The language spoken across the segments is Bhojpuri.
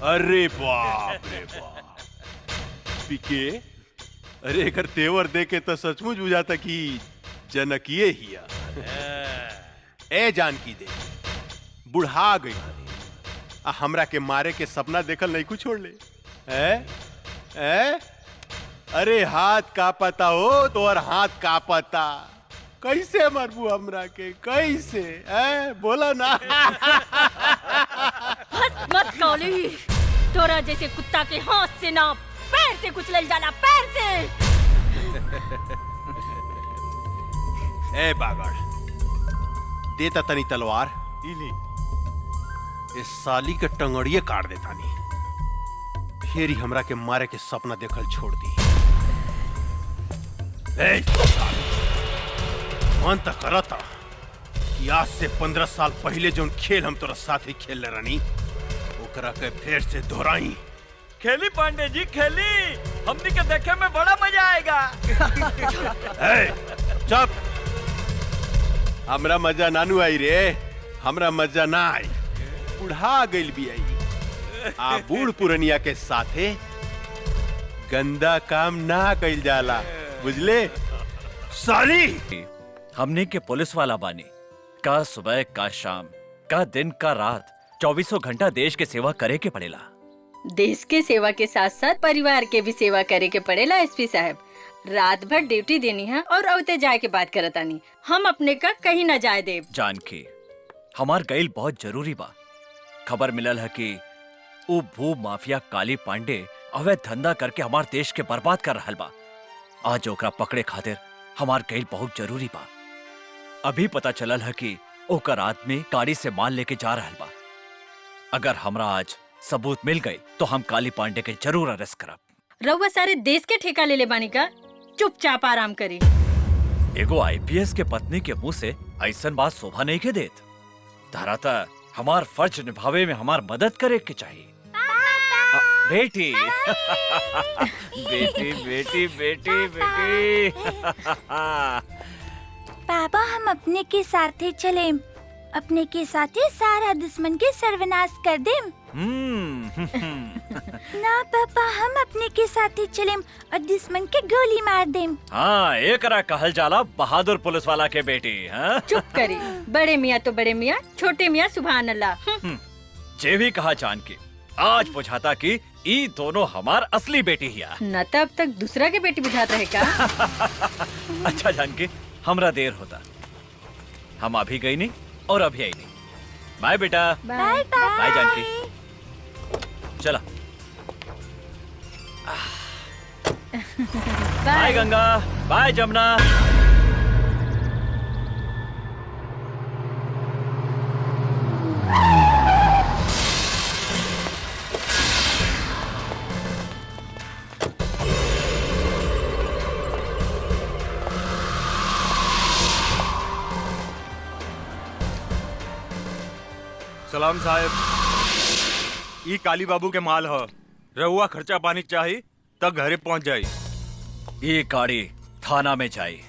अरे बाप रे बाप पीके, अरे एकर तेवर देखे तो सचमुच बुझाता कि जनकिए हिया। ए जानकी दे बुढ़ा गई हमरा के मारे के सपना देखल नहीं कुछ छोड़ ले। अरे हाथ का पता हो तो और हाथ का पता कैसे मरबू हमरा के कैसे बोला ना। हंस मत काली, तोरा जैसे कुत्ता के हाथ से ना पैर से कुचल जाला, पैर से। ए बागड़ देता तनी तलवार, इस साली के टंगड़िए काट देता नी, फिर ही हमरा के मारे के सपना देखल छोड़ दी। मन तक करता कि आज से 15 साल पहले जो खेल हम तोरा साथ ही खेल रानी ओकरा के फिर से दोहराई। खेली पांडे जी खेली, हमनी के देखे में बड़ा मजा आएगा। चुप, हमरा मजा नानू आई रे, हमरा मजा ना आई, बुढ़ा गइल भी आई। आ बूढ़ पुरनिया के साथे गंदा काम ना कइल जाला, बुझले साली। हमने के पुलिस वाला बानी, का सुबह का शाम का दिन का रात 24 घंटा देश के सेवा करे के पड़ेला। देश के सेवा के साथ साथ परिवार के भी सेवा करे के पड़ेला। एसपी साहब रात भर ड्यूटी देनी है और औते जाए के बात करतानी, हम अपने का कहीं न जाए देव। जानकी हमार गईल बहुत जरूरी बा। खबर मिलल है कि वो भू माफिया काली पांडे अवैध धंधा करके हमार देश के बर्बाद कर रहल बा। आज ओकरा पकड़े खातिर हमार गईल बहुत जरूरी बा। अभी पता चलल है कि ओकर आदमी गाड़ी से माल लेके जा रहल बा। अगर हमरा आज सबूत मिल गई तो हम काली पांडे के जरूर अरेस्ट करब। रउआ सारे देश के ठेका ले ले बानी का, चुपचाप आराम करी। एगो आईपीएस के पत्नी के मुंह से ऐसन बात शोभा नहीं के देत। धराता हमार फर्ज निभावे में हमार मदद करे के चाहिए। बेटी बेटी बेटी बेटी बेटी पापा हम अपने के साथे चले, अपने के साथे सारा दुश्मन के सर्वनाश कर देम। ना पापा हम अपने के साथे चले और दुश्मन के गोली मार देम। हाँ एकरा कहल जाला बहादुर पुलिस वाला के बेटी। हाँ? चुप करी, बड़े मियाँ तो बड़े मियाँ, छोटे मियाँ सुभान अल्लाह। जे भी कहा जानकी, आज बुझाता कि ई दोनों हमार असली बेटी हिया। न तब तक दूसरा के बेटी बुझात रहे का। अच्छा जानकी हमरा देर होता, हम अभी गई नहीं और अभी आई नहीं। बाय बेटा। बाय बाय जानकी, चला। Bye Ganga, bye Jamuna. सलाम साहब, ई काली बाबू के माल ह, रहुआ खर्चा पानी चाहिए तब घरे पहुंच जाई। ये गाड़ी थाना में जाई।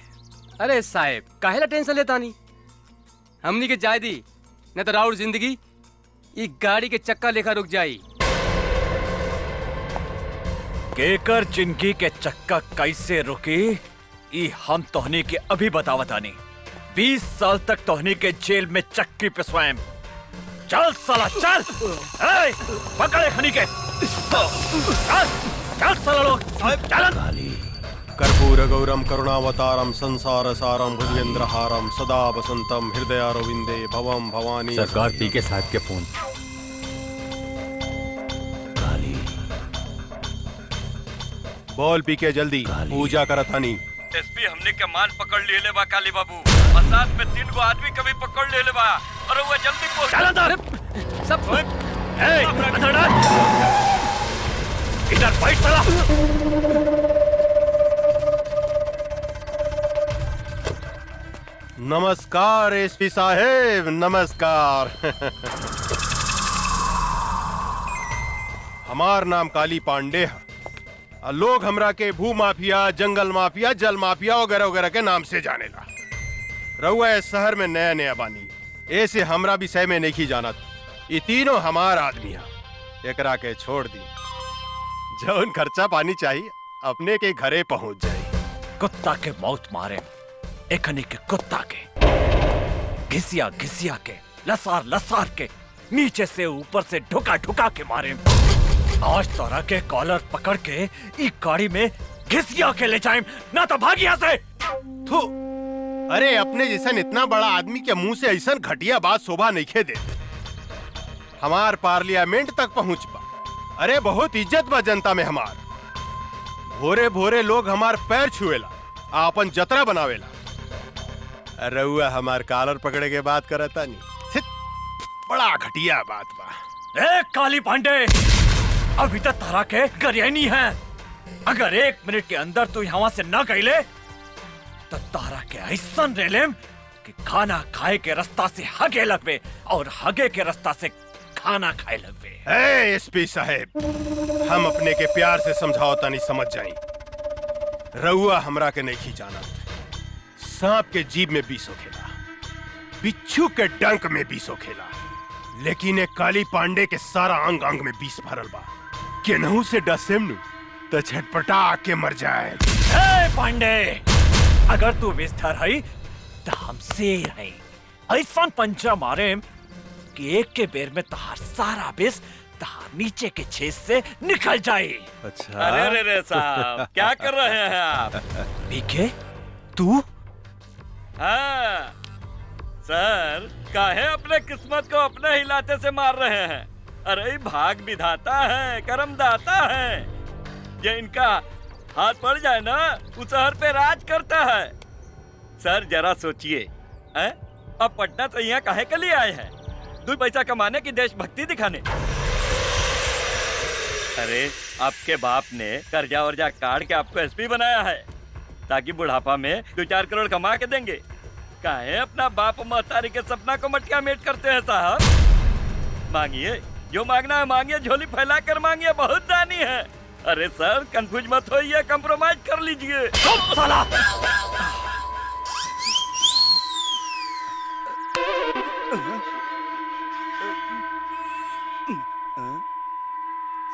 अरे साहब काहेला टेंशन लेता नहीं, हमनी के जाय दी न तो राउर जिंदगी ई गाड़ी के चक्का लेखा रुक जाई। केकर जिंदगी के चक्का कैसे रुकी ई हम तोहनी के अभी बतावतानी। 20 साल तक तोहनी के जेल में चक्की पे स्वयं। चल साला चल, पकड़े खनी के। चल चल साला लोग चल। कर्पूर गौरम करुणावतारम संसार सारम भुजगेंद्रहारम सदा वसंतम हृदयारविंदे भवम भवानी। सरकार पी के साथ के फोन। बोल पी के जल्दी पूजा करतानी। एसपी हमने के माल पकड़ ले बा काली बाबू, और साथ में 3 गो आदमी कभी पकड़ ले बा और वो जल्दी पहुंच। चल अंदर सब अंदर डाल, इधर फाइट चला। नमस्कार एसपी साहेब, नमस्कार। हमार नाम काली पांडे है। लोग हमरा के भू माफिया, जंगल माफिया, जल माफिया वगैरह वगैरह के नाम से जानेला। रहुआ इस शहर में नया नया बानी, ऐसे हमरा विषय में नहीं जानत। ये तीनों हमार आदमी है। एकरा के छोड़ दी। जौन खर्चा पानी चाहिए अपने के घरे पहुंच जाए। कुत्ता के मौत मारे, एकनी के कुत्ता के घिसिया घिसिया के, लसार लसार के, नीचे से ऊपर से ढुका ढुका के मारे। आज तोरा के कॉलर पकड़ के ई गाड़ी में घिसिया के ले जाए, ना तो भाग यहाँ से। थू, अरे अपने जैसन इतना बड़ा आदमी के मुंह से ऐसा घटिया बात शोभा नहीं खे दे। हमार पार्लियामेंट तक पहुंच पा। अरे बहुत इज्जत बा जनता में हमार। भोरे भोरे लोग हमार पैर छुएला, आपन जतरा बनावेला। रउआ हमार कॉलर पकड़े के बात करता नहीं। छित, बड़ा घटिया बात बा। ए काली पांडे, अभी तक तारा के गरियानी है। अगर 1 मिनट के अंदर तू यहाँ से न गईले तो तारा के ऐसा रेलेम कि खाना खाए के रास्ता से हगे लगवे और हगे के रास्ता से खाना खाए लगवे। एसपी साहेब, हम अपने के प्यार से समझाओ नहीं समझ जाई। रउआ हमरा के नहीं जाना। सांप के जीभ में विष होखेला, बिच्छू के डंक में विष होखेला, लेकिन एक काली पांडे के सारा अंग अंग में विष भरल बा। केनहू से डसेम नु तो छटपटा के मर जाए। ए पांडे, अगर तू विस्तार है तो हम शेर है। ऐसा पंचा मारे कि एक के बेर में तहार सारा विष तहार नीचे के छेद से निकल जाए। अच्छा, अरे रे साहब, क्या कर रहे हैं आप? पीके तू? हाँ सर, काहे अपने किस्मत को अपने हिलाते से मार रहे हैं? अरे भाग विधाता है, कर्म दाता है। ये इनका हाथ पड़ जाए ना, उस शहर पे राज करता है। सर जरा सोचिए, अब पटना से यहाँ काहे के लिए आए हैं? 2 पैसा कमाने की देशभक्ति दिखाने? अरे आपके बाप ने कर्जा वर्जा काट के आपको एसपी बनाया है ताकि बुढ़ापा में 2-4 करोड़ कमा के देंगे। काहे अपना बाप महतारी के सपना को मटका मेट करते हैं साहब? मांगिए, जो मांगना है मांगिए, झोली फैला कर मांगिए, बहुत दानी है। अरे सर कंफ्यूज मत होइए, कंप्रोमाइज कर लीजिए। साला!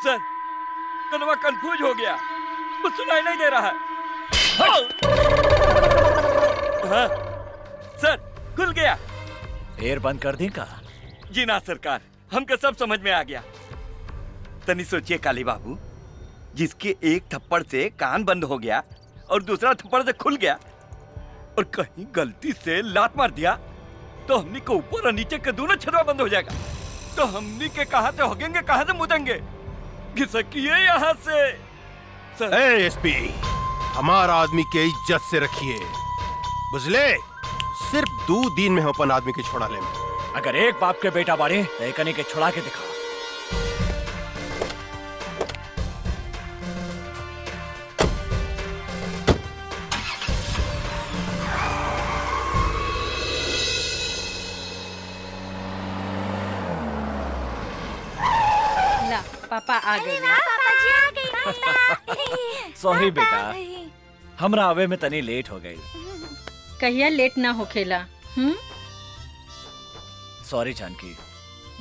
सर कनवा कंफ्यूज हो गया, कुछ सुनाई नहीं दे रहा है। हाँ, सर खुल गया। एयर बंद कर दें का? जी ना सरकार, हमको सब समझ में आ गया। तनी सोचिए काली बाबू, जिसके एक थप्पड़ से कान बंद हो गया और दूसरा थप्पड़ से खुल गया, और कहीं गलती से लात मार दिया तो हमनी को ऊपर और नीचे के दोनों छर्रा बंद हो जाएगा। तो हमनी के कहां से होगेंगे, कहां से मुदेंगे? घिसकिए यहाँ से। सर एसपी, हमारा आदमी के इज्जत से रखिए, बुझले? सिर्फ 2 दिन में हम अपन आदमी के छोड़ा ले। अगर एक बाप के बेटा बारे तो एकनी के छुड़ा के दिखा। ला पापा आ गए। पापा जी आ गई। सॉरी बेटा, हमरा आवे में तनी लेट हो गई। कहिया लेट ना होखेला। सॉरी जानकी,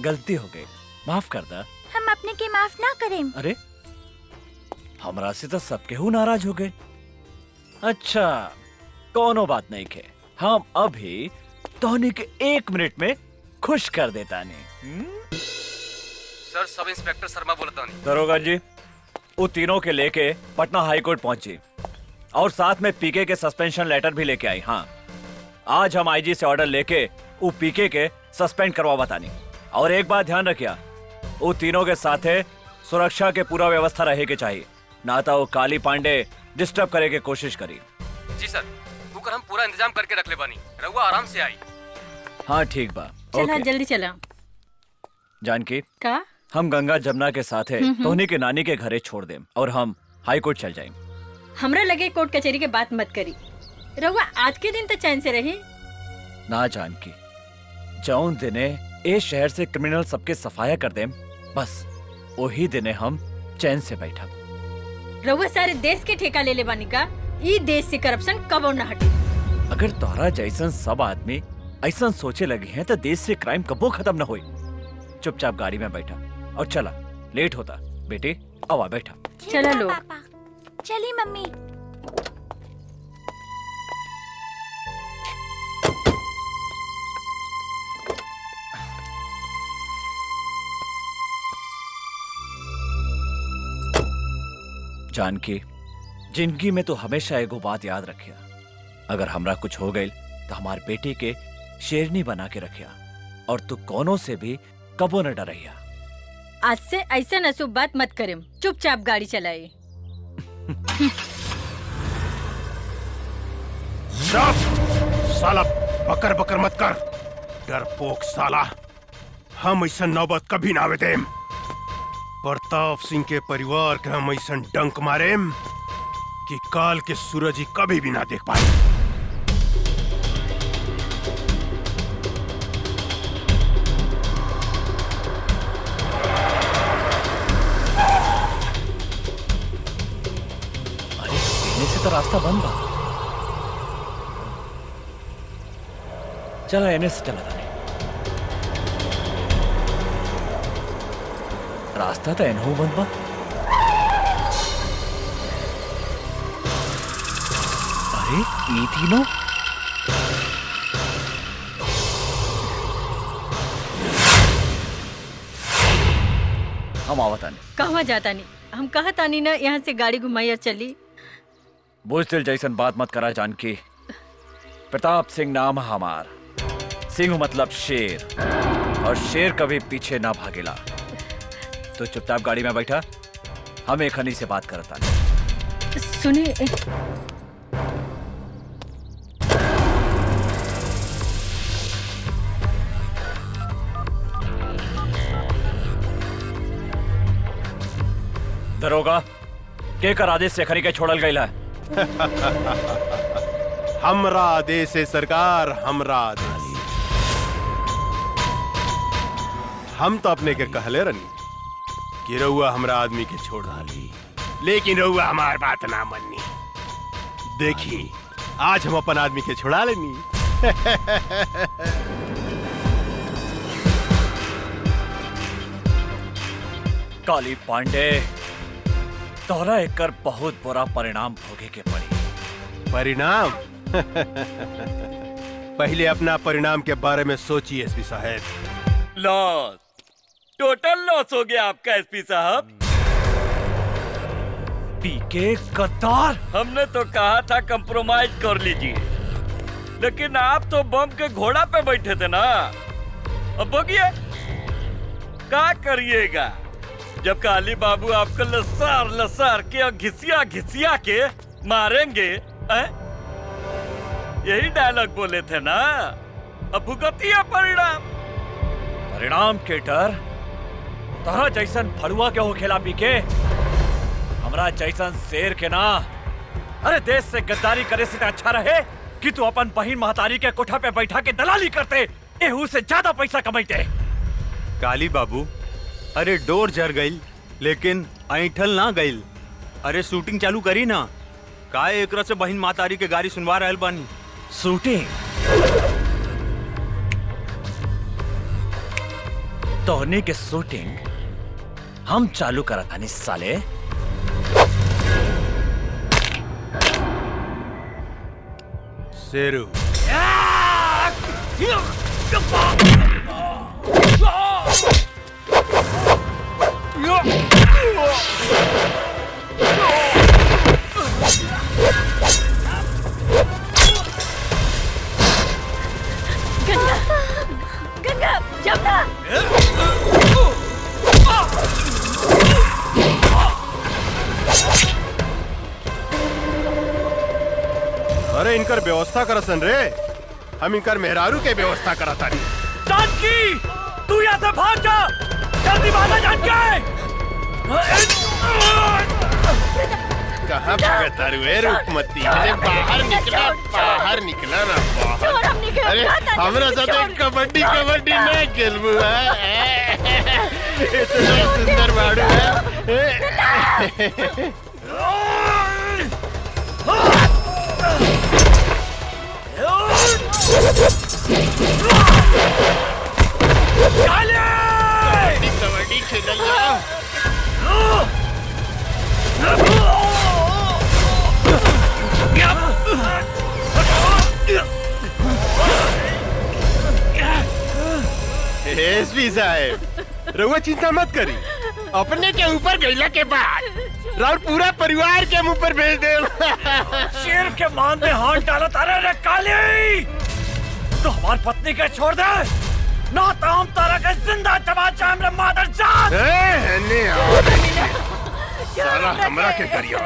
गलती हो गई, माफ कर दा। हम अपने के माफ ना करें। अरे हमरा से तो सबके हु नाराज हो गए। अच्छा कोनो बात नहीं के, हम अभी तोहनी के 1 मिनट में खुश कर देता नहीं। सर सब इंस्पेक्टर शर्मा बोलता नहीं। दरोगा जी, वो तीनों के लेके पटना हाई कोर्ट पहुंची और साथ में पीके के सस्पेंशन लेटर भी लेके आई। हाँ, आज हम आईजी से ऑर्डर लेके वो पीके के सस्पेंड करवा बतानी। और एक बात ध्यान रखिया, वो तीनों के साथे सुरक्षा के पूरा व्यवस्था रहे के चाहिए, ना तो वो काली पांडे डिस्टर्ब करे के कोशिश करी। जी सर, बुकर हम पूरा इंतजाम करके रख ले बानी, रहुआ आराम से आई। हाँ ठीक बा। चला ओके। जल्दी चला। जानकी, का हम गंगा जमुना के साथे तोहनी के नानी के घरे छोड़ देम और हम हाई कोर्ट चल जाएं। हमरा लगे कोर्ट कचहरी के बात मत करी। रहुआ आज के दिन तो चैन से रही। ना जानकी, जौन दिने ए शहर से क्रिमिनल सबके सफाया कर देम, बस वही दिने हम चैन से बैठा। रहुआ सारे देश के ठेका ले ले बानी का? ई देश से करप्शन कबो न हटे। अगर तोहरा जैसन सब आदमी ऐसा सोचे लगे हैं तो देश से क्राइम कबो खत्म न होई। चुपचाप गाड़ी में बैठा और चला, लेट होता। बेटी आवा बैठा। चला लोग। पापा चली मम्मी। जानकी, जिंदगी में तो हमेशा एगो बात याद रखिया, अगर हमरा कुछ हो गई तो हमार बेटी के शेरनी बना के रखिया और तू कोनो से भी कबो न डरैया। आज से ऐसा नसूब बात मत करें, चुपचाप गाड़ी चलाए। साला बकर बकर मत कर, डरपोक साला। हम ऐसा नौबत कभी ना आवे देम। प्रताप सिंह के परिवार के हम ऐसा डंक मारेम कि काल के सूरज ही कभी भी ना देख पाए। से तो रास्ता बंद बा। चला एने से चला था। रास्ता तो एनहू बंद बा। अरे ये तीनों हम आवतानी। कहवा जाता नहीं, हम कहा तानी ना यहाँ से गाड़ी घुमाई और चली। बुजदिल जैसन बात मत करा जानकी। प्रताप सिंह नाम हमार, सिंह मतलब शेर, और शेर कभी पीछे ना भागेला। तो चुपचाप गाड़ी में बैठा, हम एक हनी से बात करता। सुनिए, दरोगा के कर आदेश से खरी के छोड़ल गईला है। हमरा आदेश है सरकार, हमरा आदेश। हम तो अपने के कहले रनी कि रउआ हमरा आदमी के छोड़ डाली, लेकिन रउआ हमार बात ना मन्नी। देखी आज हम अपन आदमी के छुड़ा लेनी। काली पांडे, तोहरा एकर बहुत बुरा परिणाम भोगे के पड़ी। परिणाम? पहले अपना परिणाम के बारे में सोचिए एसपी साहब। लॉस, टोटल लॉस हो गया आपका एसपी साहब। पीके गद्दार। हमने तो कहा था कंप्रोमाइज कर लीजिए, लेकिन आप तो बम के घोड़ा पे बैठे थे ना। अब बगिए क्या करिएगा जब काली बाबू आपको लसार लसार के और घिसिया घिसिया के मारेंगे। यही डायलॉग बोले थे ना। अब भुगतिया परिणाम। परिणाम के डर तोहरा जैसन फड़ुआ के हो खेला पीके, हमरा जैसन शेर के ना। अरे देश से गद्दारी करे से अच्छा रहे कि तू अपन बहिन महतारी के कोठा पे बैठा के दलाली करते, एहू से ज्यादा पैसा कमाते। काली बाबू, अरे डोर जर गई लेकिन ऐठल ना गई। अरे शूटिंग चालू करी ना। का एकरा से बहिन मातारी के गाड़ी सुनवा रहल बानी। शूटिंग? तोहनी के शूटिंग हम चालू करत हनी साले। शेरू, गंगा, गंगा, जमुना। अरे इनकर व्यवस्था करसन रे, हम इनकर मेहरारू के व्यवस्था करता नहीं। जानकी, तू यहाँ से भाग जा, जल्दी भागा जानकी। कहाँ भागता रे रूपमती? अरे बाहर निकला, बाहर निकला ना बाहर। अरे हमरा साथ कबड्डी कबड्डी ना खेलबू है। इतना सुंदर बाड़ू है। कबड्डी कबड्डी खेलल जा। एसपी साहब, रहुआ चिंता मत करी। अपने के ऊपर गईला के बाद राउर पूरा परिवार के मुंह पर भेज दे। शेर के मान में हाथ डाला तारे रे काली, तो हमारी पत्नी के छोड़ दे, ना तो हम तारा के जिंदा तमाचा हमरे मादर जात। साला हमरा के करिया।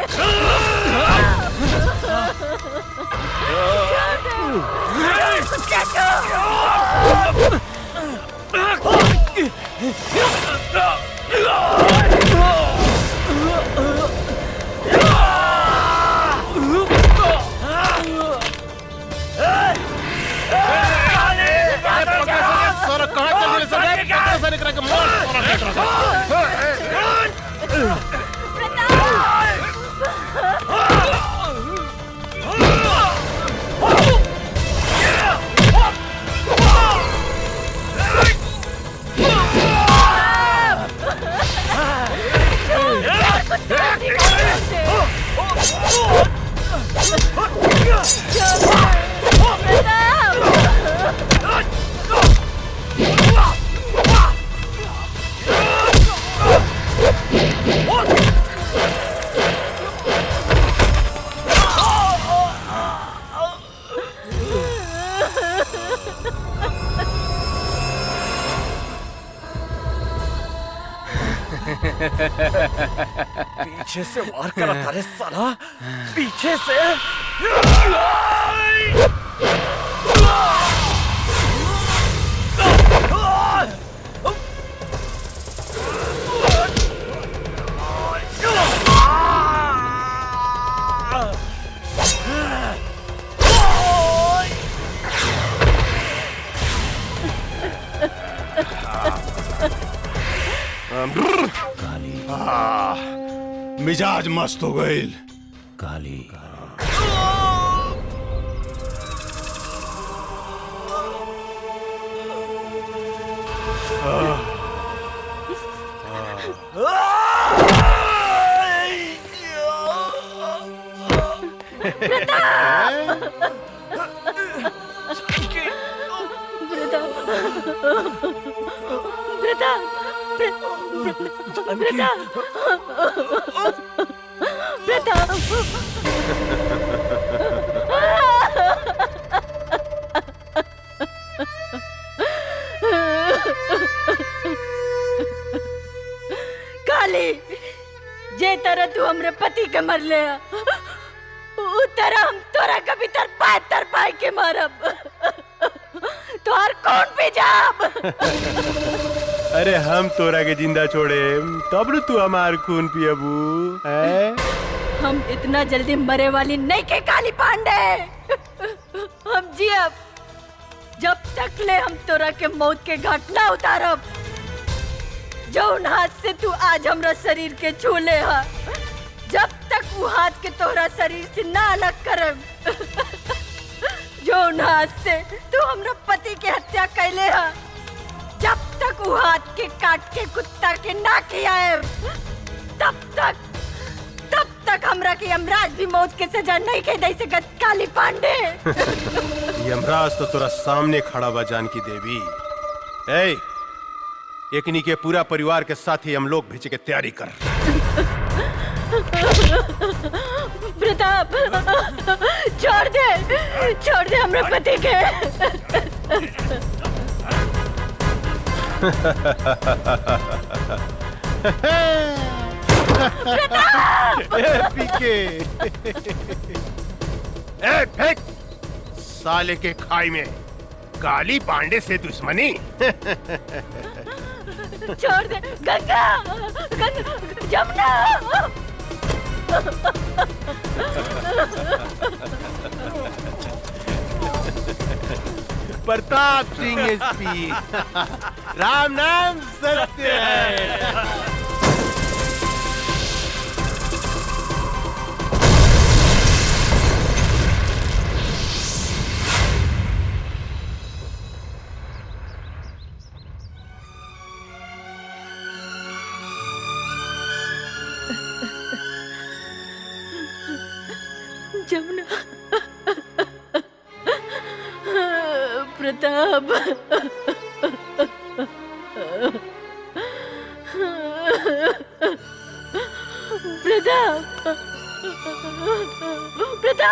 पीछे से वार करा तारे साला, पीछे से। मिजाज मस्त हो गई। काली काली, जे तरह तू हमरे पति के मर ले, उ तरह हम तोरा कभी तर पाए के मरब। तोहर कौन भी जाब। अरे हम तोरा के जिंदा छोड़े तब न तू हमार खून पियबू है? हम इतना जल्दी मरे वाली नहीं के काली पांडे। हम जियब जब तक ले हम तोरा के मौत के घाट ना उतारब। जौन हाथ से तू आज हमरा शरीर के छू ले हा, जब तक वो हाथ के तोरा शरीर से ना अलग करब। जौन हाथ से तू हमरा पति के हत्या कैले हा, जब तक वो हाथ के काट के कुत्ता के ना खियाएब, तब तक हमरा के यमराज भी मौत के सजा नहीं के दे सकत काली पांडे। यमराज तो तोरा सामने खड़ा बा जानकी देवी। ए, एकनी के पूरा परिवार के साथ ही हम लोग भेजे के तैयारी कर। प्रताप, छोड़ दे हमरे पति के। पीके ए फेंक साले के खाई में। काली पांडे से दुश्मनी। छोड़ दे गंगा, जमुना। प्रताप सिंह एसपी, राम नाम सत्य है। जमुना, प्रताप।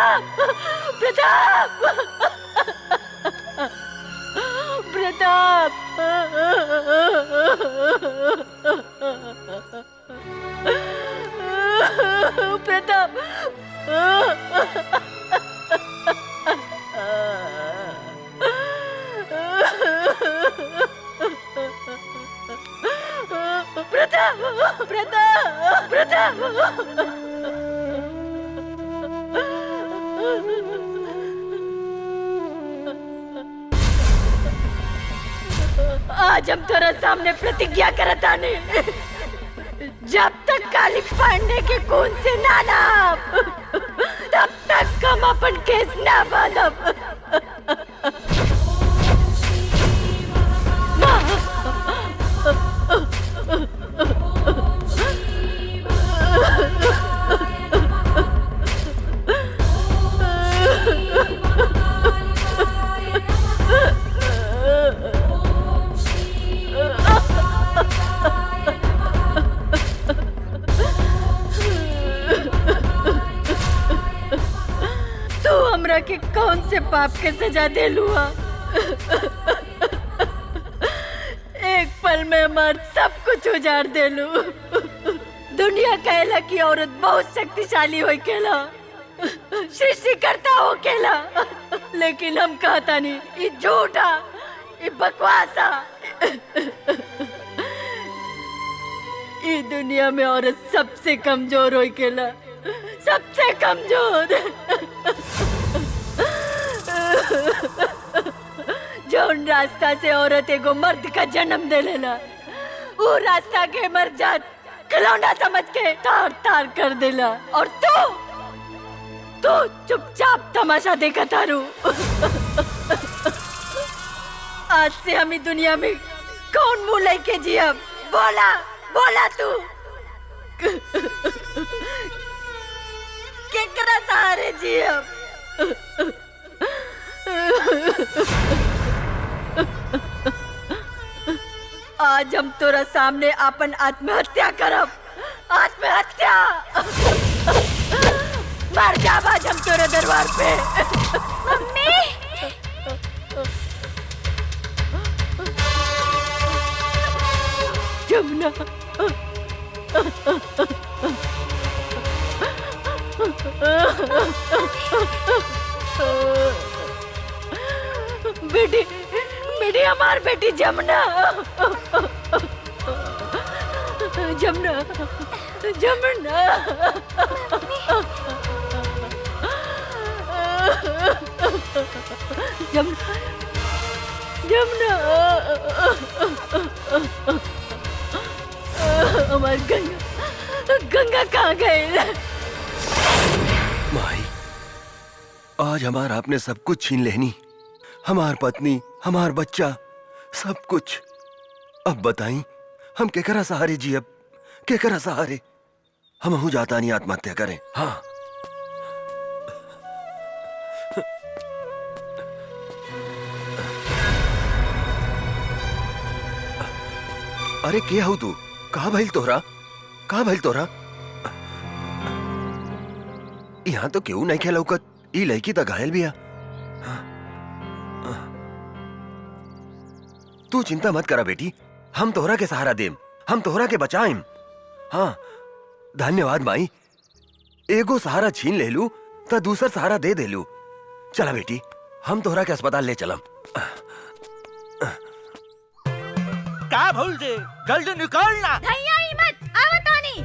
प्रताप प्रताप प्रताप प्रताप प्रताप प्रताप प्रताप आज हम तेरा सामने प्रतिज्ञा करता नहीं, जब तक काली पांडे के खून से ना नाप, तब तक हम अपन केस ना बांधब। तू हमरा के कौन से पाप के सजा दे लुआ? एक पल में मर सब कुछ उजाड़ दे लू। दुनिया कहला कि औरत बहुत शक्तिशाली हो केला, सृष्टि करता हो केला, लेकिन हम कहता नहीं, ये झूठा, ये बकवासा। ये दुनिया में औरत सबसे कमजोर हो केला, सबसे कमजोर। जौन रास्ता से औरत एगो मर्द का जन्म दे लेला, वो रास्ता के मर जात खिलौना समझ के तार तार कर देला, और तू चुपचाप तमाशा देखा तारू। आज से हम इस दुनिया में कौन मुंह लेके जिया? बोला बोला तू केकरा सहारे जिया? आज हम तोरा सामने अपन आत्महत्या करब। आत्महत्या मर जाब आज हम तोरे दरबार पे। मम्मी जमुना बेटी बेटी हमार बेटी जमुना जमुना जमुना जमुना जमुना हमार गंगा गंगा कहाँ गए? माई, आज हमार आपने सब कुछ छीन लेनी, हमार पत्नी, हमार बच्चा, सब कुछ। अब बताई हम केकरा सहारे जी? अब केकरा सहारे? हम हूँ जाता नहीं आत्महत्या करें। हाँ अरे क्या हूँ तू? कहाँ भइल तोहरा? कहाँ भइल तोहरा? यहाँ तो क्यों नहीं खेला उकत? ई लड़की तो घायल भी है। तू चिंता मत करा बेटी, हम तोहरा के सहारा देम, हम तोहरा के बचाएम। हाँ धन्यवाद माई, एगो सहारा छीन ले लू तो दूसर सहारा दे दे लू। चला बेटी, हम तोहरा के अस्पताल ले चलम। का भूल दे, जल्दी निकलना। धैया ही मत, आवतानी।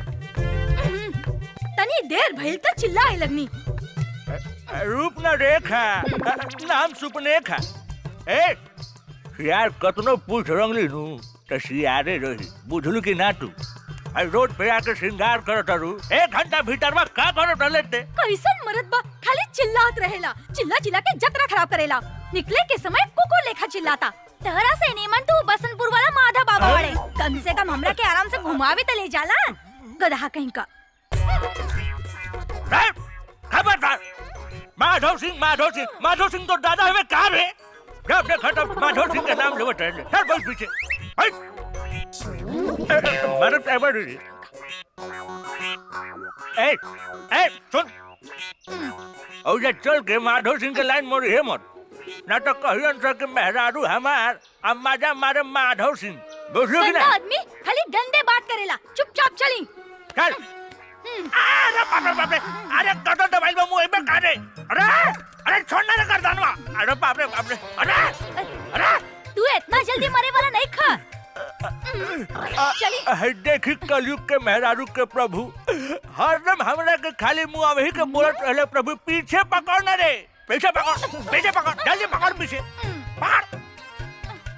तनी देर भइल त चिल्लाए लगनी। रूप न रेखा, नाम सुपनेखा। ए यार कतनो पूछ रंगली नू तो सियारे रही, बुझलू कि ना तू? रोड पे आके श्रृंगार करत रू, 1 घंटा भीतर में का करत लेते? कैसन मरद बा, खाली चिल्लात रहेला, चिल्ला चिल्ला के जतरा खराब करेला। निकले के समय कुको लेखा चिल्लाता। तहरा से नीमन तू बसंतपुर वाला माधा बाबा वाले, कम से कम हमरा के आराम से घुमावे त ले जाला। गधा कहीं का। खबरदार, माधव सिंह तो दादा हमें कहा रे? जब देखा तब माधव सिंह का नाम लेवत रहे। चल बस पीछे। मरद एवर ए सुन, और ये चल के माधव सिंह के लाइन मोड़ी है मत, ना तो कहियन सर के मेहरारू हमार अब मजा मारे माधव सिंह। बुझलो कि गंदा ना? आदमी खाली गंदे बात करेला, चुपचाप चली। चल। अरे बाप रे बाप रे, अरे कटो दबाइल बा मुंह में काटे। अरे छोड़ना रे गर्दनवा। अरे बाप रे बाप रे, अरे तू इतना जल्दी मरे वाला नहीं खा। चली। देखी कलयुग के मेहरारू के प्रभु हरदम हमरा के खाली मुंह वही के बोलत रहले, प्रभु पीछे पकड़ ना रे, पीछे पकड़, जल्दी पकड़ पीछे पकड़।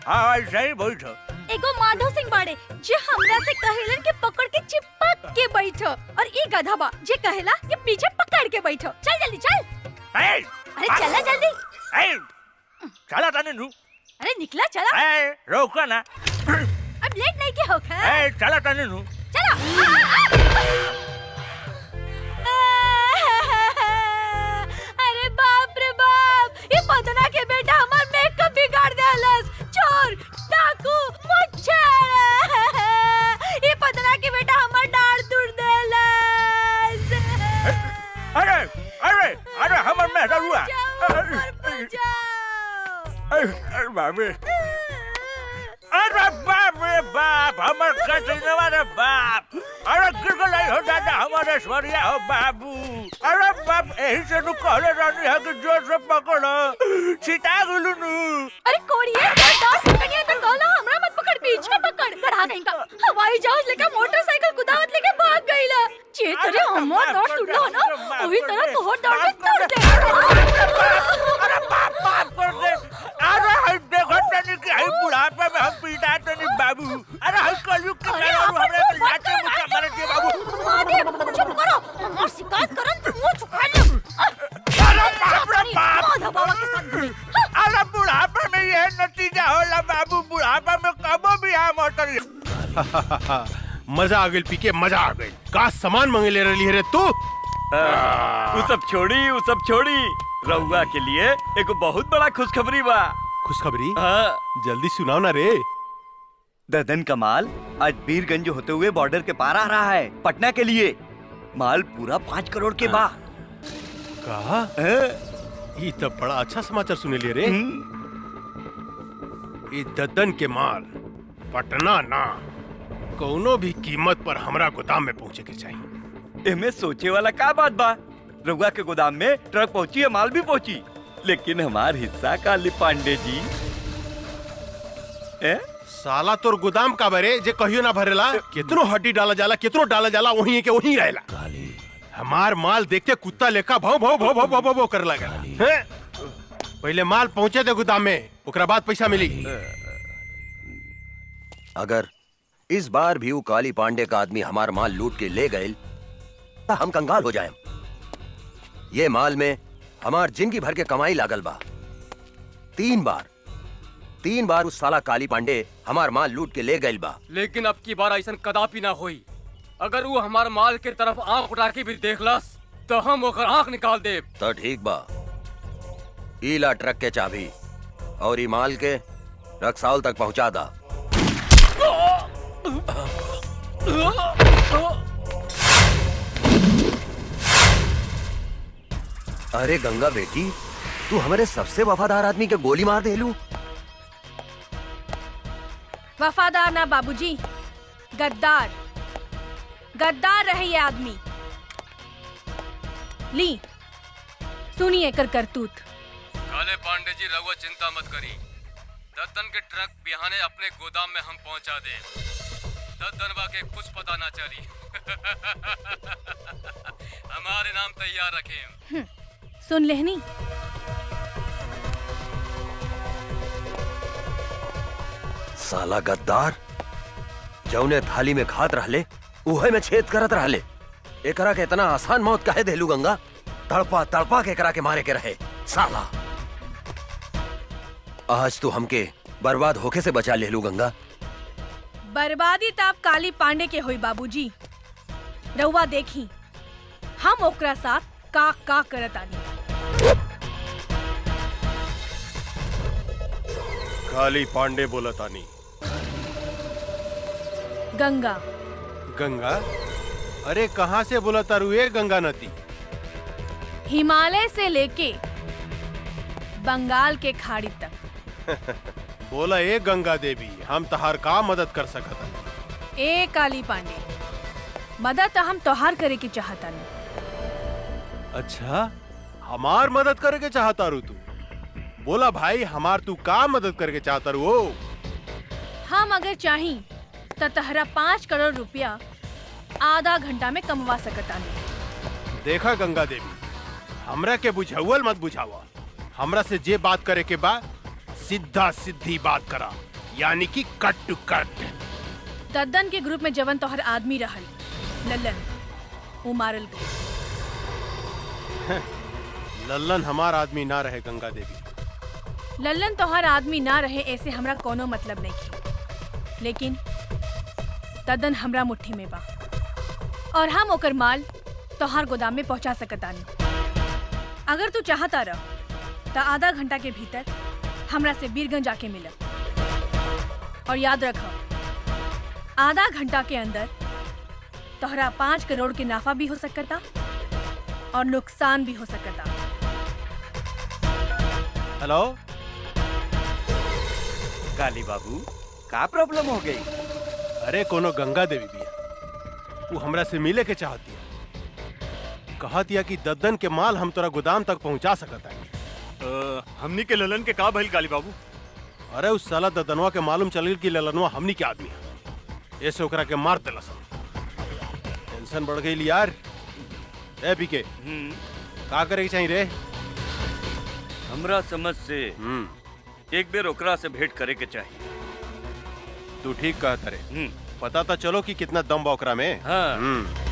हाँ ऐसा ही बैठ। एगो माधव सिंह बाड़े जे हमरा से कहेलन के पकड़ के चिपक के बैठो, और ई गधा बा जे कहेला कि पीछे पकड़ के बैठो। चल जल्दी चल। अरे चला जल्दी। चला तने नू। अरे निकला चला। रोका ना। अब लेट नहीं के होगा। चला तने नू। चला। अरे बाप रे बाप, ये पतना के बेटा हमार मेकअप बिगाड़ देलस। चोर, डाकू, मच्छर। ये पतना के बेटा हमार डाल तोड़ देलस। अरे अरे अरे हमार मेहरारू हुआ। अरे बाबे, अरे बाप रे बाप, हमार कचनवा रे बाप। अरे गिर गई हो दादा हमारे ऐश्वर्या हो बाबू। अरे बाप, यही से तू कहले रानी है कि जोर से पकड़ो, सीता गुलू नू। अरे कोड़िए, डाल पकड़िए तो कहला हमरा मत पकड़, पीछे पकड़। गधा कहीं का हवाई जहाज लेके मोटरसाइकिल कुदावत लेके भाग गईला। जे तेरे हमर दौड़ टूटलो ना, वही तरह तोहर दौड़ में तोड़ दे। अरे बाप बाप कर दे। अरे देखो तनी कि हई बुढ़ापे में हम पीटा तनी बाबू। अरे हई कलयुग के मेहरारू हमरे पे लाते मुक्का मारे दे बाबू। अरे चुप करो, हमार शिकायत करन तो मुंह छुपा ले। अरे बाप रे बाप, माधव बाबा के साथ घूमी। अरे बुढ़ापे में ये नतीजा होला बाबू, बुढ़ापे में कबो भी हम उतर। मजा आ गई पीके, मजा आ गई। का सामान मांगे ले रही है रे तू? वो सब छोड़ी रउआ के लिए एक बहुत बड़ा खुशखबरी बा। खुशखबरी? हाँ। जल्दी सुनाओ ना रे। ददन का माल आज बीरगंज होते हुए बॉर्डर के पार आ रहा है पटना के लिए। माल पूरा 5 करोड़ के बा। कहा? ये तो बड़ा अच्छा समाचार सुने ले रे। ये ददन के माल पटना ना, कोनो भी कीमत पर हमरा गोदाम में पहुंचे के चाहिए। इनमें सोचे वाला क्या बात बा? रउआ के गोदाम में ट्रक पहुंची है, माल भी पहुंची, लेकिन हमार हिस्सा काली पांडे जी। साला तोर गोदाम का बरे जे कहियो ना भरेला। कितनो हड्डी डाला जाला, कितनो डाला जाला, वहीं के वहीं रहेला। हमार माल देखते कुत्ता लेखा भाव भाव भाव भाव भाव कर लगा। पहले माल पहुंचे थे गोदाम में, ओकरा बाद पैसा मिली। अगर इस बार भी वो काली पांडे का आदमी हमार माल लूट के ले गए तो हम कंगाल हो जाएं। ये माल में हमार जिंदगी भर के कमाई लागल बा। 3 बार उस साला काली पांडे हमार माल लूट के ले गइल बा। लेकिन अब की बार ऐसा कदापि ना होई। अगर वो हमार माल के तरफ आंख उठा के भी देखलस तो हम ओकर आंख निकाल देब। तो ठीक बा, ईला ट्रक के चाबी और ई माल के रक्सौल तक पहुंचा दा। अरे गंगा बेटी, तू हमारे सबसे वफादार आदमी के गोली मार देलू। वफादार ना बाबूजी, गद्दार। गद्दार रहे ये आदमी। ली सुनिए कर करतूत। काले पांडे जी रघुआ चिंता मत करी, दद्दन के ट्रक बिहाने अपने गोदाम में हम पहुंचा दे। दद्दनवा के कुछ पता ना चली। हमारे नाम तैयार रखें। सुन लेहनी। साला गद्दार, जौने थाली में खात रहले उहे में छेद करत रहले। एकरा के इतना आसान मौत काहे देलू गंगा? तड़पा तड़पा के एकरा के मारे के रहे साला। आज तू हमके बर्बाद होके से बचा लेलू गंगा। बर्बादी ताप काली पांडे के होई बाबूजी। रउआ देखी हम ओकरा साथ का करत आनी। काली पांडे बोला तानी। गंगा। गंगा? अरे कहाँ से बोला तारू ये गंगा नदी? हिमालय से लेके बंगाल के खाड़ी तक। बोला ए गंगा देवी, हम तहार का मदद कर सकत हन? ए काली पांडे, मदद तो हम तोहार करे की चाहता नहीं। अच्छा, हमार मदद करे के चाहता रू तू? बोला भाई, हमार तू का मदद करके चाहता रू? ओ हम अगर चाही तो तहरा 5 करोड़ रुपया आधा घंटा में कमवा सकता नहीं। देखा गंगा देवी, हमरा के बुझावल मत बुझावा। हमरा से जे बात करे के बा सीधा सीधी बात करा, यानी कि कट टू कट। दद्दन के ग्रुप में जवन तोहर आदमी रहल लल्लन, वो मारल गई। लल्लन हमार आदमी ना रहे गंगा देवी। लल्लन तोहर आदमी ना रहे ऐसे हमरा कोनो मतलब नहीं थी, लेकिन दद्दन हमरा मुट्ठी में बा और हम ओकर माल तोहार गोदाम में पहुंचा सकतानी। अगर तू चाहता रह तो आधा घंटा के भीतर हमरा से बीरगंज आके मिल। और याद रख, आधा घंटा के अंदर तोहरा 5 करोड़ के नाफा भी हो सकता और नुकसान भी हो सकता। हेलो काली बाबू, का प्रॉब्लम हो गई? अरे कोनो गंगा देवी बिया, वो हमरा से मिले के चाहती है। कहतिया कि दद्दन के माल हम तोरा गोदाम तक पहुंचा सकता है। हमनी के ललन के का भइल काली बाबू? अरे उस साला दद्दनवा के मालूम चल गई कि ललनवा हमनी के आदमी है, ऐसे ओकरा के मार देला सब। टेंशन बढ़ गई यार। ए पीके, का करे के चाहिए रे? हमरा समझ से एक बेर ओकरा से भेंट करे के चाहिए। तू ठीक कहता रे। पता तो चलो कि कितना दम बा ओकरा में। हाँ।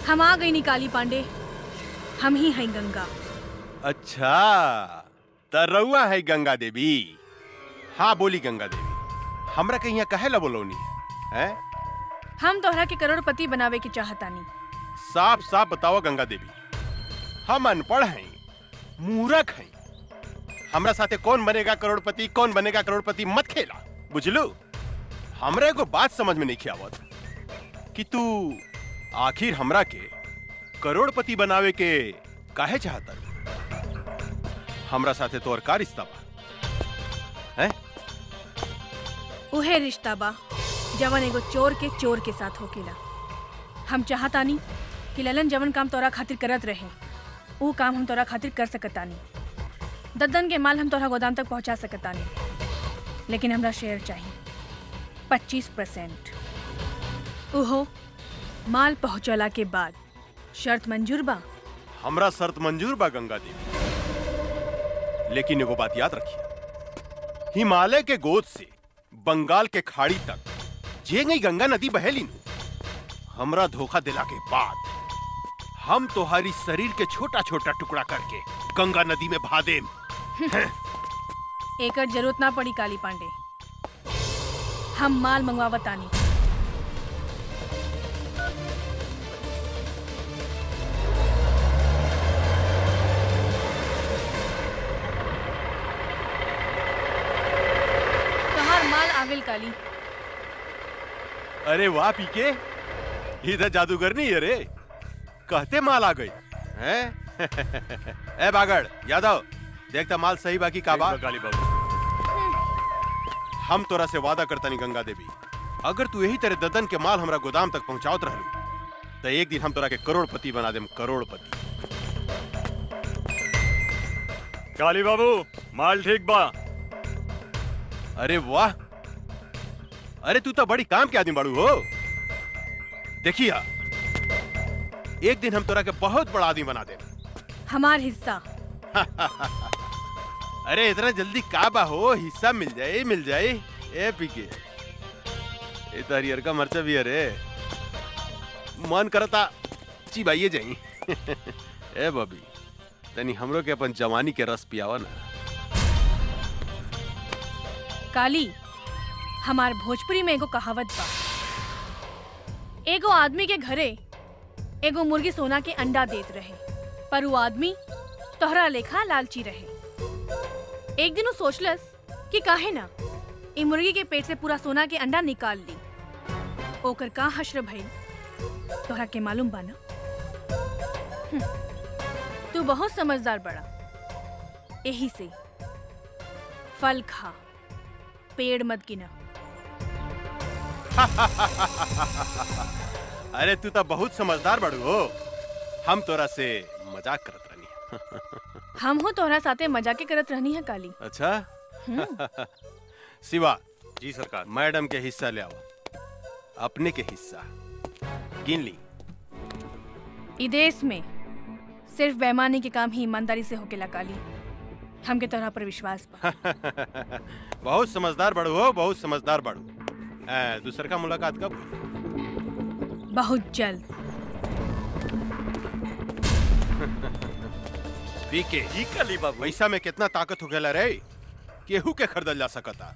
हम आ गई नी काली पांडे, हम ही हैं गंगा। अच्छा, तरौआ है गंगा देवी। हाँ बोली गंगा देवी, हमरा के यहाँ कहे ला बोलौनी है? हम तोहरा के करोड़पति बनावे की चाहतानी। साफ साफ बताओ गंगा देवी, हम अनपढ़ हैं, मूर्ख हैं। हमरा साथे कौन बनेगा करोड़पति, कौन बनेगा करोड़पति मत खेला, बुझलू? हमरा एगो बात समझ में नहीं आवत कि तू आखिर हमरा के करोड़पति बनावे के काहे चाहता? हमरा साथे तोर का रिश्ता बा? हैं? उहे रिश्ता बा जवन एगो चोर के साथ होकेला। हम चाहतानी कि ललन जवन काम तोरा खातिर करत रहे, वो काम हम तोरा खातिर कर सकतानी। दद्दन के माल हम तोरा गोदाम तक पहुंचा सकतानी, लेकिन हमरा शेयर चाहिए 25%। उहो माल पहुंचला के बाद। शर्त मंजूर बा? हमरा शर्त मंजूर बा गंगा देवी, लेकिन एगो बात याद रखिए, हिमालय के गोद से बंगाल के खाड़ी तक जे गई गंगा नदी बहेली नु, हमरा धोखा दिला के बाद हम तोहारी शरीर के छोटा छोटा टुकड़ा करके गंगा नदी में बहा देम। एकर जरूरत ना पड़ी काली पांडे, हम माल मंगवावतानी। आविल काली। अरे वाह पीके, इधर जादूगर नहीं है रे, कहते माल आ गई हैं? ए बागड़ यादव, देखता माल सही बाकी का बा? काली बाबू, हम तोरा से वादा करता नहीं गंगा देवी, अगर तू यही तरह ददन के माल हमरा गोदाम तक पहुंचावत रहलू तो एक दिन हम तोरा के करोड़पति बना देम, करोड़पति। काली बाबू माल ठीक बा? अरे वाह, अरे तू तो बड़ी काम के आदमी बाड़ू हो। देखिए एक दिन हम तोरा के बहुत बड़ा आदमी बना दे। हमार हिस्सा। अरे इतना जल्दी का बा हो, हिस्सा मिल जाए मिल जाए। ए पीके, ये तो हरियर का मर्चा भी है रे। मन करता चिबाइए जाई। ए बबी, तनी हमरो के अपन जवानी के रस पियावा ना। काली, हमार भोजपुरी में एगो कहावत बा, एगो आदमी के घरे एगो मुर्गी सोना के अंडा देत रहे, पर वो आदमी तोहरा लेखा लालची रहे। एक दिन वो सोचलस कि काहे ना ई मुर्गी के पेट से पूरा सोना के अंडा निकाल ली। ओकर का हश्र भइल तोहरा के मालूम बा ना? तू बहुत समझदार बड़ा, यही से फल खा, पेड़ मत गिना। अरे तू तो बहुत समझदार बड़ू हो, हम तोरा से मजाक करत रहनी। हम हो तोहरा साथे मजाके करत रहनी है काली। अच्छा। शिवा जी सरकार। मैडम के हिस्सा ले आओ, अपने के हिस्सा गिन ली। ई देश में सिर्फ बेईमानी के काम ही ईमानदारी से होकेला काली, हमके तोहरा पर विश्वास बा। बहुत समझदार बड़ू हो, बहुत समझदार बड़ू। दूसर का मुलाकात कब हुई? बहुत जल्द। पीके जी काली बाबू। पैसा में कितना ताकत हो गया रे, केहू के खरीदल जा सकता।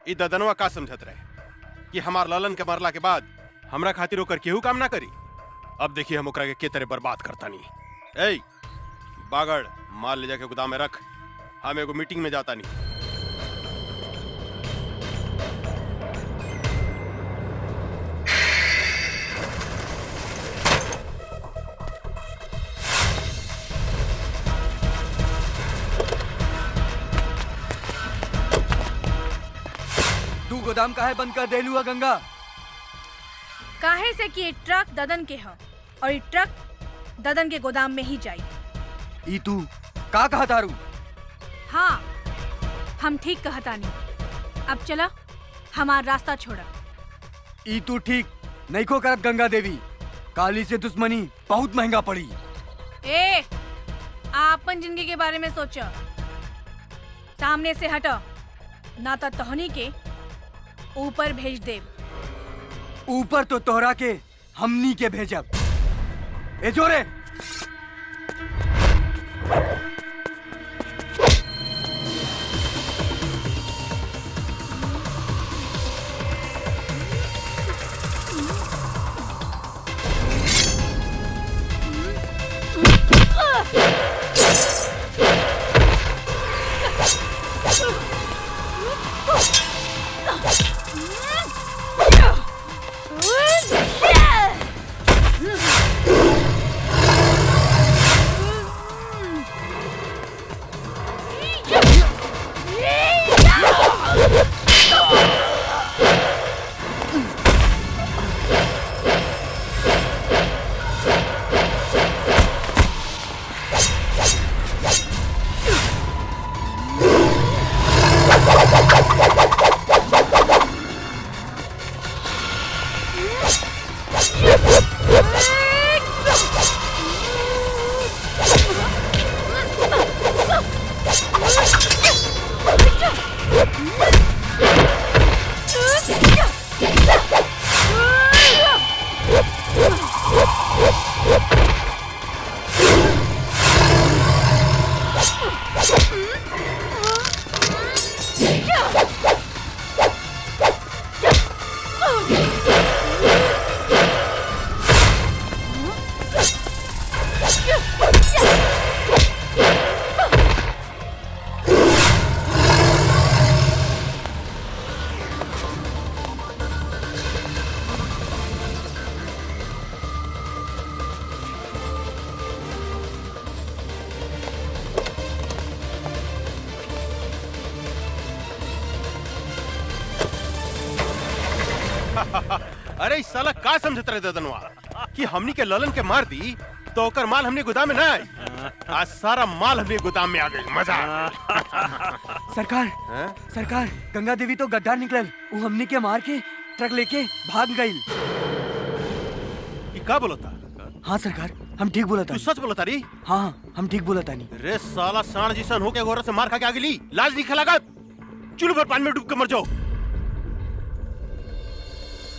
ई ददनवा का समझत रहे कि हमार ललन के मरला के बाद हमरा खातिर ओकर केहू काम ना करी। अब देखिए हम ओकरा के तरह बर्बाद करता नहीं। ए बागड़, माल ले जाके गोदाम में रख, हम एगो मीटिंग में जाता नहीं। तू गोदाम काहे बंद कर देलू है गंगा? काहे से कि ये ट्रक ददन के ह और ये ट्रक ददन के गोदाम में ही जाई। ई तू का कहा तारू? हाँ, हम ठीक कहतानी। अब चला, हमार रास्ता छोड़ा। ई तू ठीक नहीं को करत गंगा देवी, काली से दुश्मनी बहुत महंगा पड़ी। ए, आपन जिंदगी के बारे में सोचो, सामने से हटो, ना तो तोहनी के ऊपर भेज दे। ऊपर तो तोहरा के हमनी के भेजब। ए जोरे, अरे इस साला का समझत रहे ददनवा कि हमनी के ललन के मार दी तो ओकर माल हमने गोदाम में ना आई। आज सारा माल हमने गोदाम में आ गई। मजा सरकार, हैं? सरकार, गंगा देवी तो गद्दार निकलल, वो हमनी के मार के ट्रक लेके भाग गई। ई का बोलता? हाँ सरकार, हम ठीक बोला तू था। सच बोलता री? हाँ, हम ठीक बोला तानी। रे साला सांड जिसन होके गोरा से मार खा के आ गेली, लाज नहीं खलागत। चुल्लू भर पानी में डूब के मर जाओ।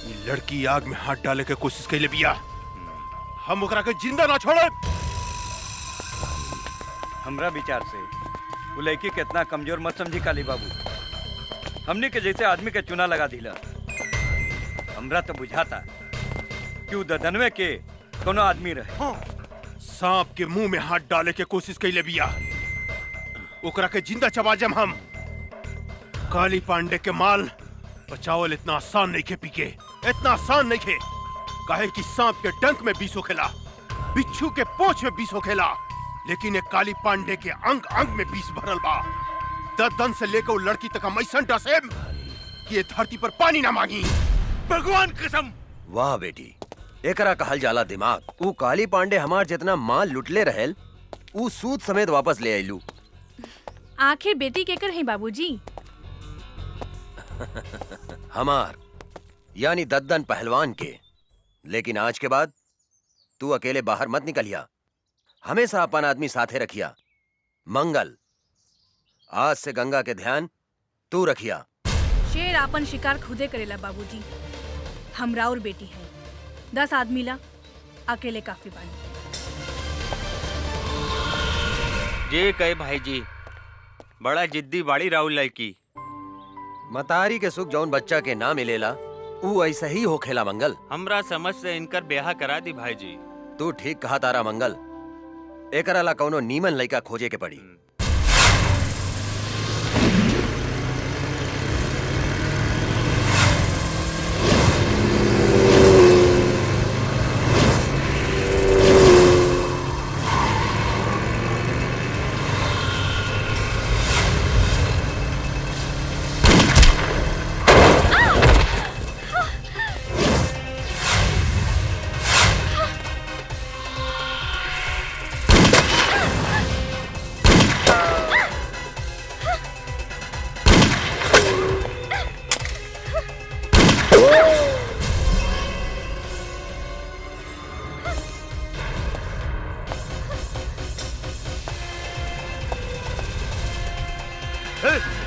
ये लड़की आग में हाथ डाले के कोशिश कैले बिया। हम ओकरा के जिंदा ना छोड़े। हमरा विचार से वो लड़की कितना कमजोर मत समझी काली बाबू। हमने के जैसे आदमी के चुना लगा दिला। हमरा तो बुझाता कि वो ददनवे के कोनो आदमी रहे। सांप के मुंह में हाथ डाले के कोशिश कैले बिया। ओकरा के जिंदा चबा जम हम। काली पांडे के माल बचावल इतना आसान नहीं खे पीके, इतना आसान नहीं खे। काहे कि सांप के डंक में विष होखेला, बिच्छू के पोंछ में विष होखेला, लेकिन एक काली पांडे के अंग अंग में विष भरल बा। दन से लेकर वो लड़की तक हम ऐसा डसेम कि ये धरती पर पानी ना मांगी। भगवान कसम। वाह बेटी, एकरा कहल जाला दिमाग। ऊ काली पांडे हमार जितना माल लुटले रहेल, ऊ सूद समेत वापस ले आइलू। आखिर बेटी केकर है बाबूजी? हमार यानी दद्दन पहलवान के। लेकिन आज के बाद तू अकेले बाहर मत निकलिया। हमेशा अपन आदमी साथे रखिया। मंगल, आज से गंगा के ध्यान तू रखिया। शेर आपन शिकार खुदे करेला बाबूजी। हमरा और बेटी है, 10 आदमी ला अकेले काफी बानी। जे कहे भाई जी, बड़ा जिद्दी बाड़ी राहुल लड़की। मतारी के सुख जौन बच्चा के ना मिलेला, ऊ ऐसा ही हो खेला मंगल। हमरा समझ से इनकर ब्याह करा दी भाई जी। तू ठीक कहा तारा मंगल। एकरा ला कौनो नीमन लइका खोजे के पड़ी।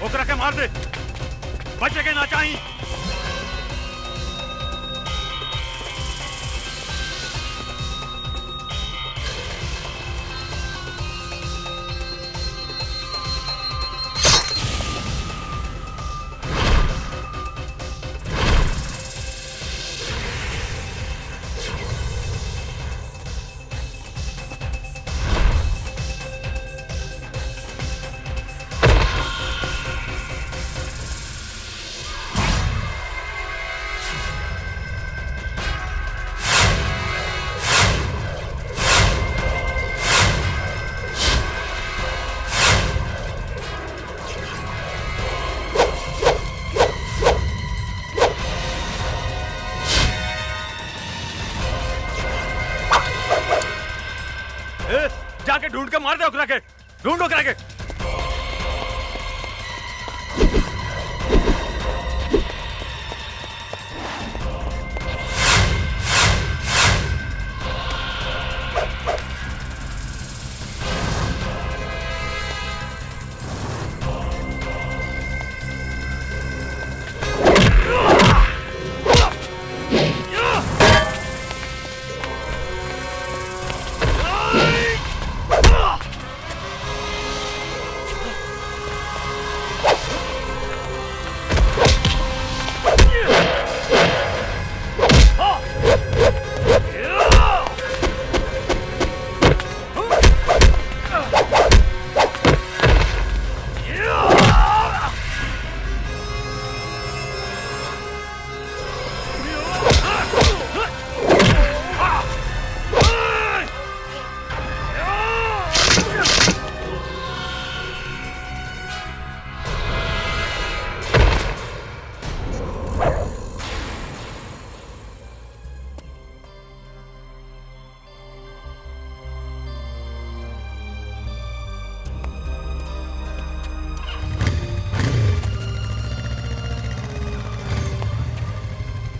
ओकरा के मार दे, बचे के ना चाहिए। जाके ढूंढ के मार दे ओकरा के, ढूंढ ओकरा के।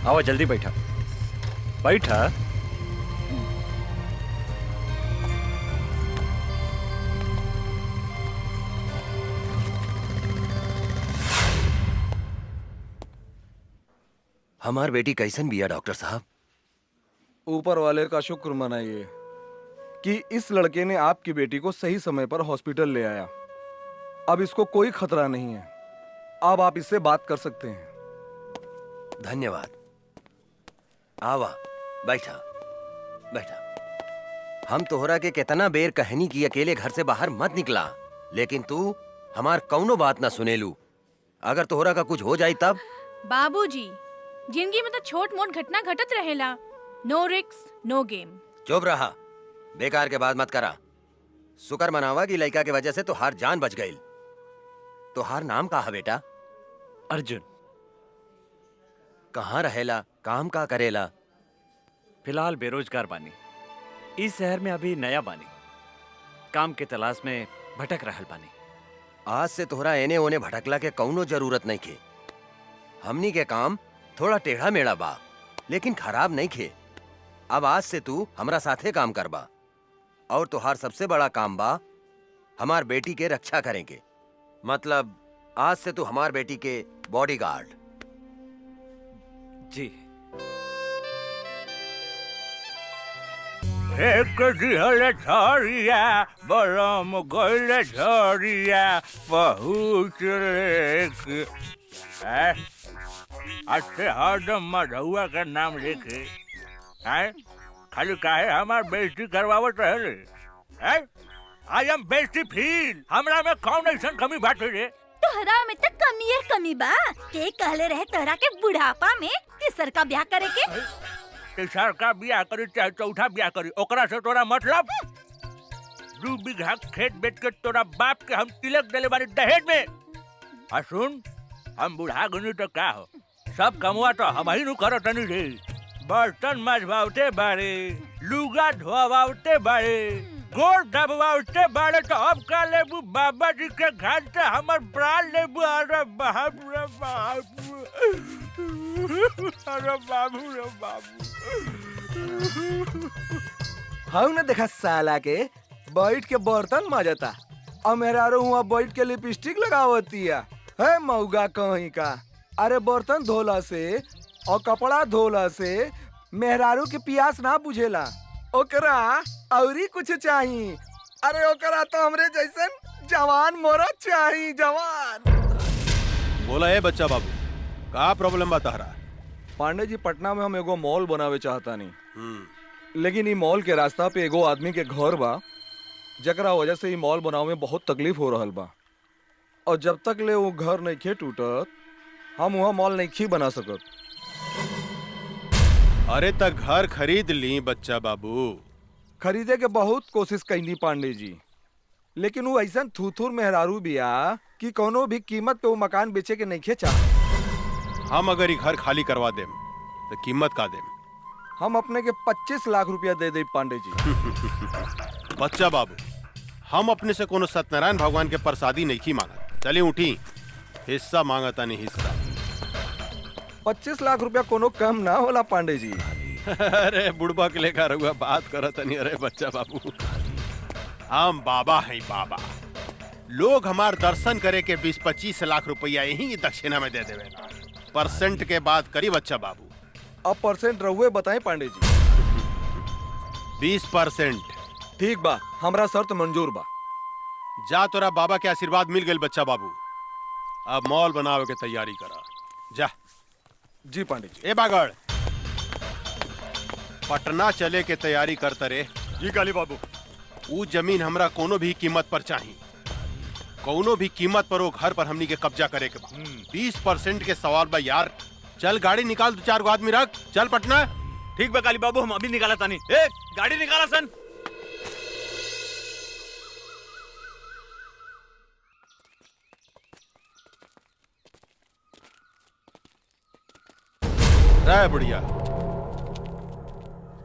आओ जल्दी बैठा बैठा। हमार बेटी कैसन बिया डॉक्टर साहब? ऊपर वाले का शुक्र मनाइए कि इस लड़के ने आपकी बेटी को सही समय पर हॉस्पिटल ले आया। अब इसको कोई खतरा नहीं है। अब आप इससे बात कर सकते हैं। धन्यवाद। आवा, बैठा बैठा। हम तोहरा के कितना बेर कहनी कि अकेले घर से बाहर मत निकला, लेकिन तू हमार कौनो बात ना सुनेलू। अगर तोहरा का कुछ हो जाई तब? बाबूजी, जिंदगी में तो छोट मोट घटना घटत रहेला। नो रिस्क नो गेम। चुप रहा, बेकार के बात मत करा। शुक्र मनावा कि लड़का की वजह से तोहार जान बच गई। तोहार नाम का है बेटा? अर्जुन। कहाँ रहेला, काम का करेला? फिलहाल बेरोजगार बानी। इस शहर में अभी नया बानी, काम के तलाश में भटक रहल बानी। आज से तोहरा एने ओने भटकला के कौनो जरूरत नहीं खे। हमनी के काम थोड़ा टेढ़ा मेढ़ा बा, लेकिन खराब नहीं खे। अब आज से तू हमरा साथे काम करबा, और तोहार सबसे बड़ा काम बा हमार बेटी के रक्षा करेंगे। मतलब आज से तू हमार बेटी के बॉडीगार्ड। जी। एक दिहल झरिया बरम गइल झरिया बहुत लेके। अच्छे हरदम मधुआ का नाम लेके हैं? खाली काहे हमार बेइज्जती करवावत रहले हैं? आई एम बेइज्जती फील। हमरा में कौन ऐसन कमी बाटे रे? तोहरा में तक कमी है कमी बा। के कहले रहे तोहरा के बुढ़ापा में तीसर का ब्याह करे के? तीसर का ब्याह करी चाहे चौथा ब्याह करी, ओकरा से तोरा मतलब? 2 बीघा खेत बेच के तोरा बाप के हम तिलक देले बानी दहेज में। आ सुन, हम बुढ़ा गनी तो का हो, सब कमवा तो हम ही नु करत नहीं रे। बर्तन मजवावते बारे, लुगा धोवावते बारे, गोड़ दबवावते बारे, तो अब का लेबू बाबा जी के घर से हमर प्राण लेबू। अरे बाप रे बाप, अरे बाबू रे बाबू। हम ने देखा साला के बैठ के बर्तन माजता, और मेरा हुआ बैठ के लिपस्टिक लगावती है मऊगा कहीं का। अरे बर्तन धोला से और कपड़ा धोला से मेहरारू के प्यास ना बुझेला, ओकरा औरी कुछ चाहिए। अरे ओकरा तो हमरे जैसन जवान मोरा चाहिए, जवान। बोला है बच्चा बाबू, का प्रॉब्लम बता रहा? पांडे जी, पटना में हम एगो मॉल बनावे चाहता नहीं, लेकिन ई मॉल के रास्ता पे एगो आदमी के घर बा, जकरा वजह से ई मॉल बनावे में बहुत तकलीफ हो रहल बा। और जब तक ले वो घर नहीं खे टूटत, हम वहाँ मॉल नहीं खी बना सकत। अरे तक घर खरीद ली बच्चा बाबू। खरीदे के बहुत कोशिश कैनी पांडे जी, लेकिन वो ऐसा थूथूर मेहरारू बिया कि कोनो भी कीमत पे वो मकान बेचे के नहीं खे चाह। हम अगर ये घर खाली करवा देम तो कीमत का देम? हम अपने के 25 लाख रुपया दे दे पांडे जी। बच्चा बाबू, हम अपने से कोनो सत्यनारायण भगवान के प्रसादी नहीं की मांगा। चले उठी, हिस्सा मांगता नहीं हिस्सा। 25 लाख रुपया कोनो कम ना होला पांडे जी। अरे बुढ़बा के लेकर हुआ बात करत नहीं। अरे बच्चा बाबू, हम बाबा हैं बाबा। लोग हमार दर्शन करे के 20-25 लाख रुपया यही दक्षिणा में दे देवे। परसेंट के बात करी बच्चा बाबू। अब परसेंट रहुए बताएं पांडे जी। 20%। ठीक बा, हमरा शर्त मंजूर बा। जा, तोरा बाबा के आशीर्वाद मिल गए बच्चा बाबू। अब मॉल बनावे के तैयारी करा जा। जी पांडे जी। ए बागड़, पटना चले के तैयारी करते रे। जी काली बाबू। वो जमीन हमरा कोनो भी कीमत पर चाहिए। कोनो भी कीमत पर वो घर पर हमनी के कब्जा करे के बा। 20% के सवाल बा यार। चल गाड़ी निकाल, 2-4 आदमी रख, चल पटना। ठीक बा काली बाबू, हम अभी निकाला तानी। ए, गाड़ी निकाला सन। रे बुढ़िया,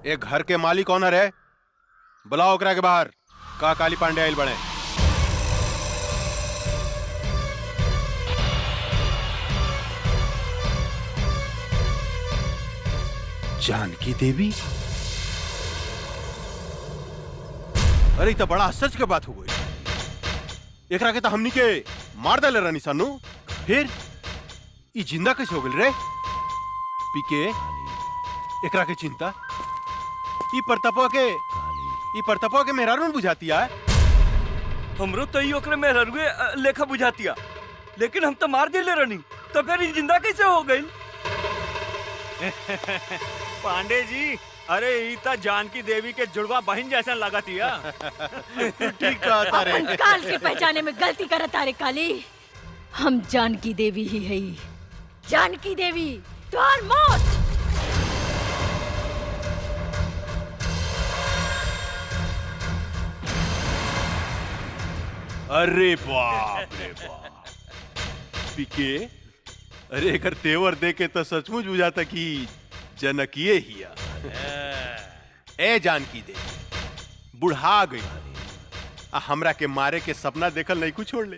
एक घर के मालिक कौन है? बुलाओ ओकरा के बाहर। का काली पांडे आइल बने? जानकी देवी? अरे तो बड़ा सच के बात हो गई। एकरा के तो हमनी के मार डाले रानी सानू। फिर ये जिंदा कैसे हो गई रे? पीके एकरा के चिंता ई परतपवा के मेहरारून बुझातिया। हमरो तो ई ओकरे में ररुए लेखा बुझातिया, लेकिन हम तो मार दिले रहनी, तो फिर ई जिंदा कैसे हो गई? पांडे जी, अरे ईता जानकी देवी के जुड़वा बहन जैसा लगतिया। ठीक कहता रे। अपन काल के पहचाने में गलती करत तारे काली। हम जानकी देवी ही है। जानकी देवी तुम्हार मौत। अरे बाप रे बाप पीके, अरे एकर तेवर देखे तो सचमुच बुझाता कि जनकिए हिया। ए जानकी देवी बुढ़ा गई आ हमरा के मारे के सपना देखल नहीं कुछ छोड़ ले।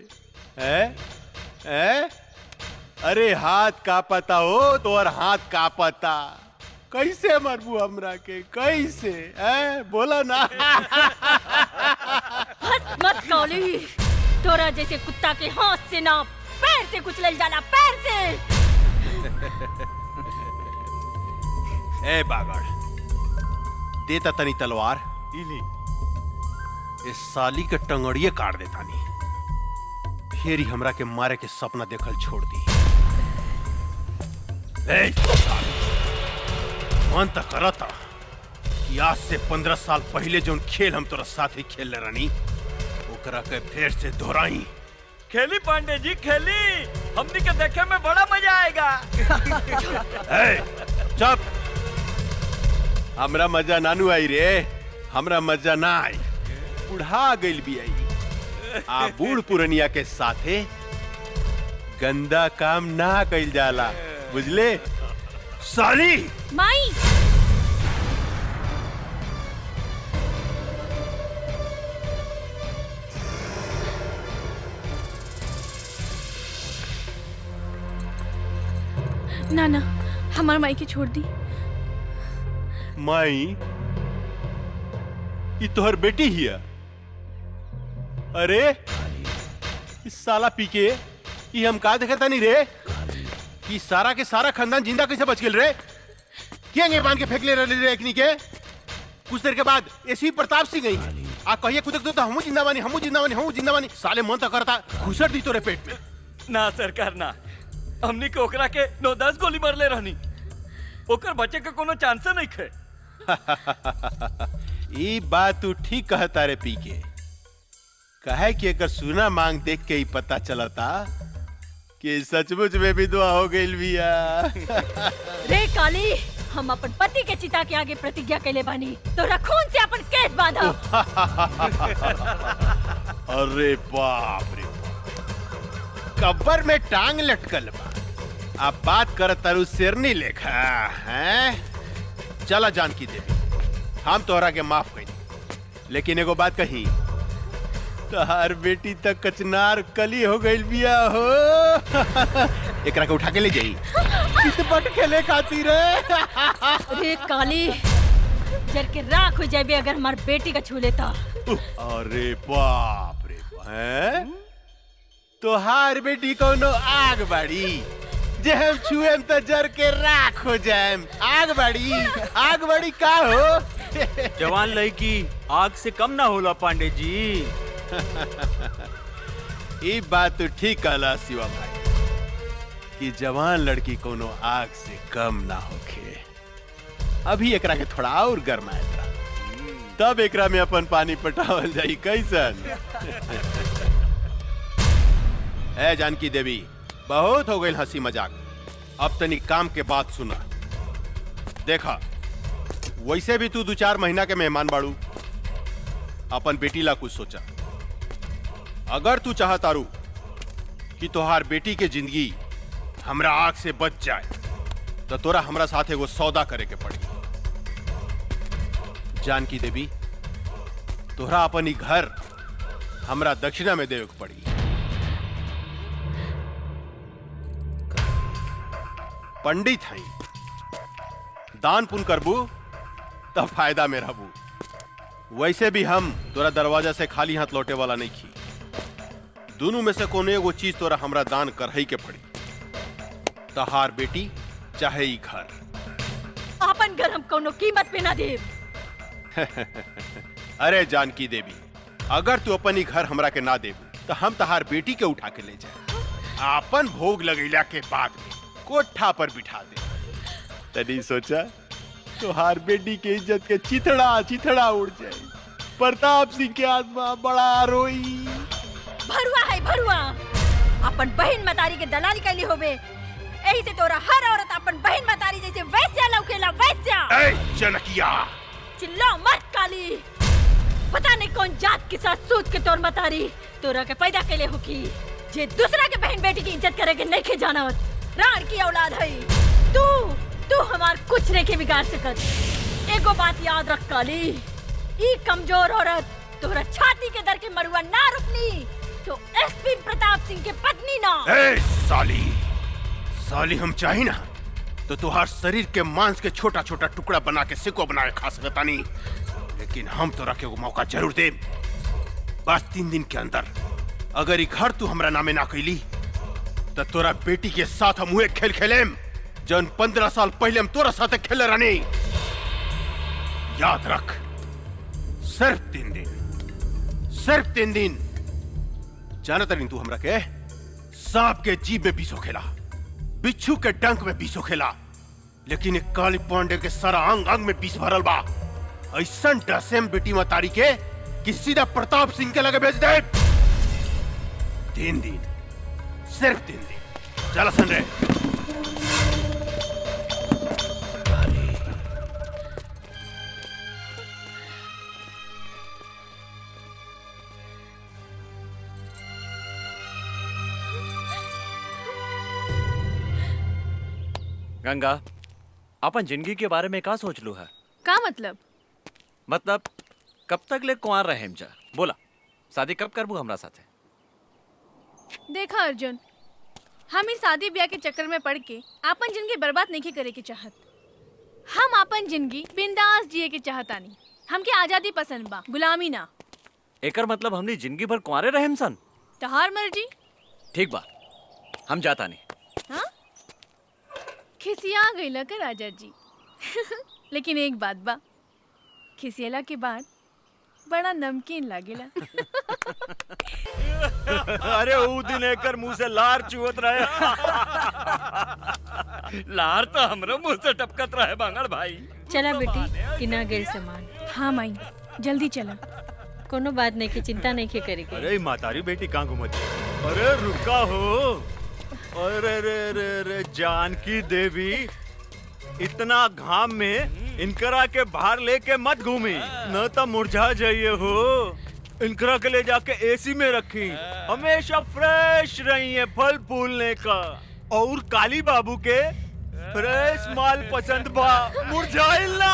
अरे हाथ का पता हो तो और हाथ का पता कैसे मरबू हमरा के कैसे? बोला ना। हंस मत काली, तोरा जैसे कुत्ता के हाथ से ना पैर से कुचल जाला, पैर से। ए बागड़, देता तनी तलवार, इस साली के टंगड़िए काट देता नी, फिर ही हमरा के मारे के सपना देखल छोड़ दी। मन तक करता कि आज से 15 साल पहले जो खेल हम तोरा साथ ही खेल रहनी, ओकरा के फिर से दोहराई। खेली पांडे जी खेली, हमनी के देखे में बड़ा मजा आएगा। चुप, हमरा मजा नानू आई रे, हमरा मजा ना आई। बुढ़ा गइल भी आई, आ बूढ़ पुरनिया के साथे गंदा काम ना कइल जाला, बुझले साली? माई ना ना, हमार माई के छोड़ दी। माई ये तोहर बेटी हिया? अरे इस साला पीके ये हम का देखता नहीं रे कि सारा के सारा खानदान जिंदा कैसे बच गेल रे? क्या बांध के फेंक ले रहे रे एकनी के? कुछ देर के बाद ऐसी प्रताप सिंह गई आ कहिए खुद तो हमू जिंदा बानी, हमू जिंदा बानी, हमू जिंदा बानी। साले मन तो करता घुसट दी तोरे पेट में। ना सरकार ना, हमनी के ओकरा के 9-10 गोली मारले रहनी, ओकर बचे के कोनो चांस नहीं खे। ये बात तू ठीक कहता रे पीके, कहे कि एकर सुना मांग देख के ही पता चलता कि सचमुच में भी दुआ हो गई बिया। रे काली, हम अपन पति के चिता के आगे प्रतिज्ञा कैले बानी, तोरा खून से अपन केस बांधा। अरे बाप रे, कब्र में टांग लटकल बा, अब बात कर तारू शेरनी लेखा हैं? चला जानकी देवी, हम तोहरा के माफ कही, लेकिन एगो बात कही, तोहार बेटी तक कचनार कली हो गई बिया हो। एकरा के उठा के ले जाई चितपट खेले खातिर। रे काली, जर के राख हो जाबे अगर हमार बेटी का छू लेता। अरे बाप रे, हैं? तोहार बेटी कोनो आग बाड़ी जे हम छुएम तो जर के राख हो जाएम। आग बाड़ी का हो? जवान लड़की आग से कम ना होला पांडे जी। ये बात तो ठीक कहला शिवा भाई कि जवान लड़की कोनो आग से कम ना होखे। अभी एकरा के थोड़ा और गरमाए था, तब एकरा में अपन पानी पटावल जाई कैसन। ए जानकी देवी, बहुत हो गई हंसी मजाक, अब तनी काम के बात सुना। देखा, वैसे भी तू 2-4 महीना के मेहमान बाड़ू, अपन बेटी ला कुछ सोचा। अगर तू चाहतारू कि तोहार बेटी के जिंदगी हमरा आग से बच जाए, तो तोरा हमरा साथ एगो सौदा करे के पड़ी। जानकी देवी, तोहरा अपन ही घर हमरा दक्षिणा में देवे के पड़ी। पंडित हई, दान पुण्य करबू तब फायदा में रहबू। वैसे भी हम तोरा दरवाजा से खाली हाथ लौटे वाला नहीं खी। दोनों में से कोनो एगो चीज तोरा हमरा दान करही के पड़ी। तहार बेटी चाहे ई घर। अपन घर हम कोनो कीमत पे ना देब। अरे जानकी देवी, अगर तू अपन ई घर हमरा के ना देबू तो हम तहार बेटी के उठा के ले जाए, आपन भोग लगैला के बाद में कोठा पर बिठा दे। तनी सोचा तुहार बेटी के इज्जत के चिथड़ा चिथड़ा उड़ जाए, प्रताप सिंह के आत्मा बड़ा रोई। भरुआ है भरुआ, अपन बहन मतारी के दलाली कैली होबे, यही से तोरा हर औरत अपन बहन मतारी जैसे वैस्या लौकेला वैस्या। ए जनकिया, चिल्ला मत काली, पता नहीं कौन जात के साथ सोच के तोर मतारी तोरा के पैदा कैले होकी, जे दूसरा के बहन बेटी की इज्जत करे के नहीं के जानत। राण की औलाद है तू हमार कुछ नहीं के बिगाड़ सकत। एगो बात याद रख काली, ई कमजोर औरत तोरा छाती के दर के मरुआ ना रुकनी तो एसपी प्रताप सिंह के पत्नी ना। ए साली हम चाही ना तो तुहार शरीर के मांस के छोटा छोटा टुकड़ा बना के सिको बना के खा सकता नहीं, लेकिन हम तोरा के वो मौका जरूर दे। बस 3 दिन के अंदर अगर ई घर तू हमरा नामे ना कैली तो तोरा बेटी के साथ हम हुए खेल खेलेम जन 15 साल पहले हम तोरा साथे खेले रहनी। याद रख, सिर्फ 3 दिन। जानता नहीं तू हमरा के सांप के जीभ में बीसो खेला, बिच्छू के डंक में बीसो खेला, लेकिन एक काली पांडे के सारा अंग अंग में बीस भरल बा। ऐसा डसेम बेटी मतारी के कि सीधा प्रताप सिंह के लगे भेज दे। 3 दिन, सिर्फ 3 दिन। चला सन रे। गंगा, अपन जिंदगी के बारे में का सोच लू है? का मतलब? मतलब कब तक ले कुंवार रहेम जा? बोला, शादी कब करबू हमरा साथे? देखा अर्जुन, हम इस शादी ब्याह के चक्कर में पड़ के अपन जिंदगी बर्बाद नहीं करे के चाहत। हम अपन जिंदगी बिंदास जिए के चाहतानी। हमके आजादी पसंद बा, गुलामी ना। एकर मतलब हमनी जिंदगी भर कुंवारे रहेम सन? तहार मर्जी। ठीक बा, हम जाता नहीं। हाँ? खिसिया गईला का राजा जी। लेकिन एक बात बा, खिसियला के बाद बड़ा नमकीन लागेला। अरे ऊ दिन एकर मुंह से लार चुवत रहे। लार तो हमरो मुंह से टपकत रहे बांगड़ भाई। चला बेटी, किना गेल सामान। हाँ माई, जल्दी चला। कोनो बात नहीं की चिंता नहीं के करेगी। अरे मातारी बेटी कहाँ घूमती? अरे रुका हो। अरे रे रे रे जानकी देवी, इतना घाम में इनकरा के बाहर लेके मत घूमी, न तो मुरझा जाइए हो। इनकरा के ले जाके एसी में रखी, हमेशा फ्रेश रही है फल फूलने का। और काली बाबू के फ्रेश माल पसंद बा, मुरझाइल ना।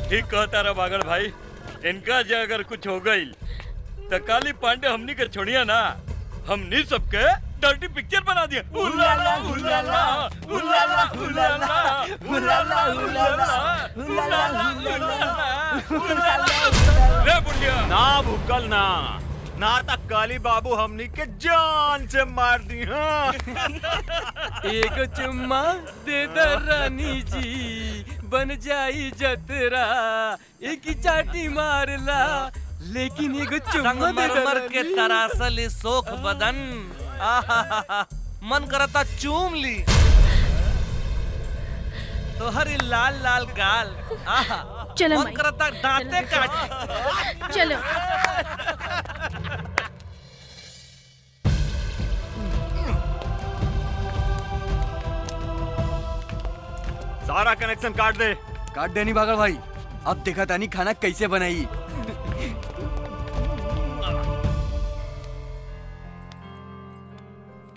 ठीक कहता रहा बागड़ भाई, इनका जो अगर कुछ हो गई तो काली पांडे हमनी के छोड़िया ना, हमनी सबके डर्टी पिक्चर बना दिया। उलाला उलाला उलाला उलाला उलाला उलाला उलाला। रे बुढ़िया, ना भूकल ना तक काली बाबू हमनी के जान से मार दी। हाँ। एक चुम्मा दे द रानी जी, बन जाई जतरा, एक चाटी मारला, लेकिन एगो चुम्मा दे द संगमरमर के रानी। तरासल सोख बदन, आहा मन करता चूम ली तोहरी लाल लाल गाल, आहा चलो मन माई, करता दांते काट। चलो। सारा कनेक्शन काट दे। काट देनी बागड़ भाई, अब देखा तानी खाना कैसे बनाई।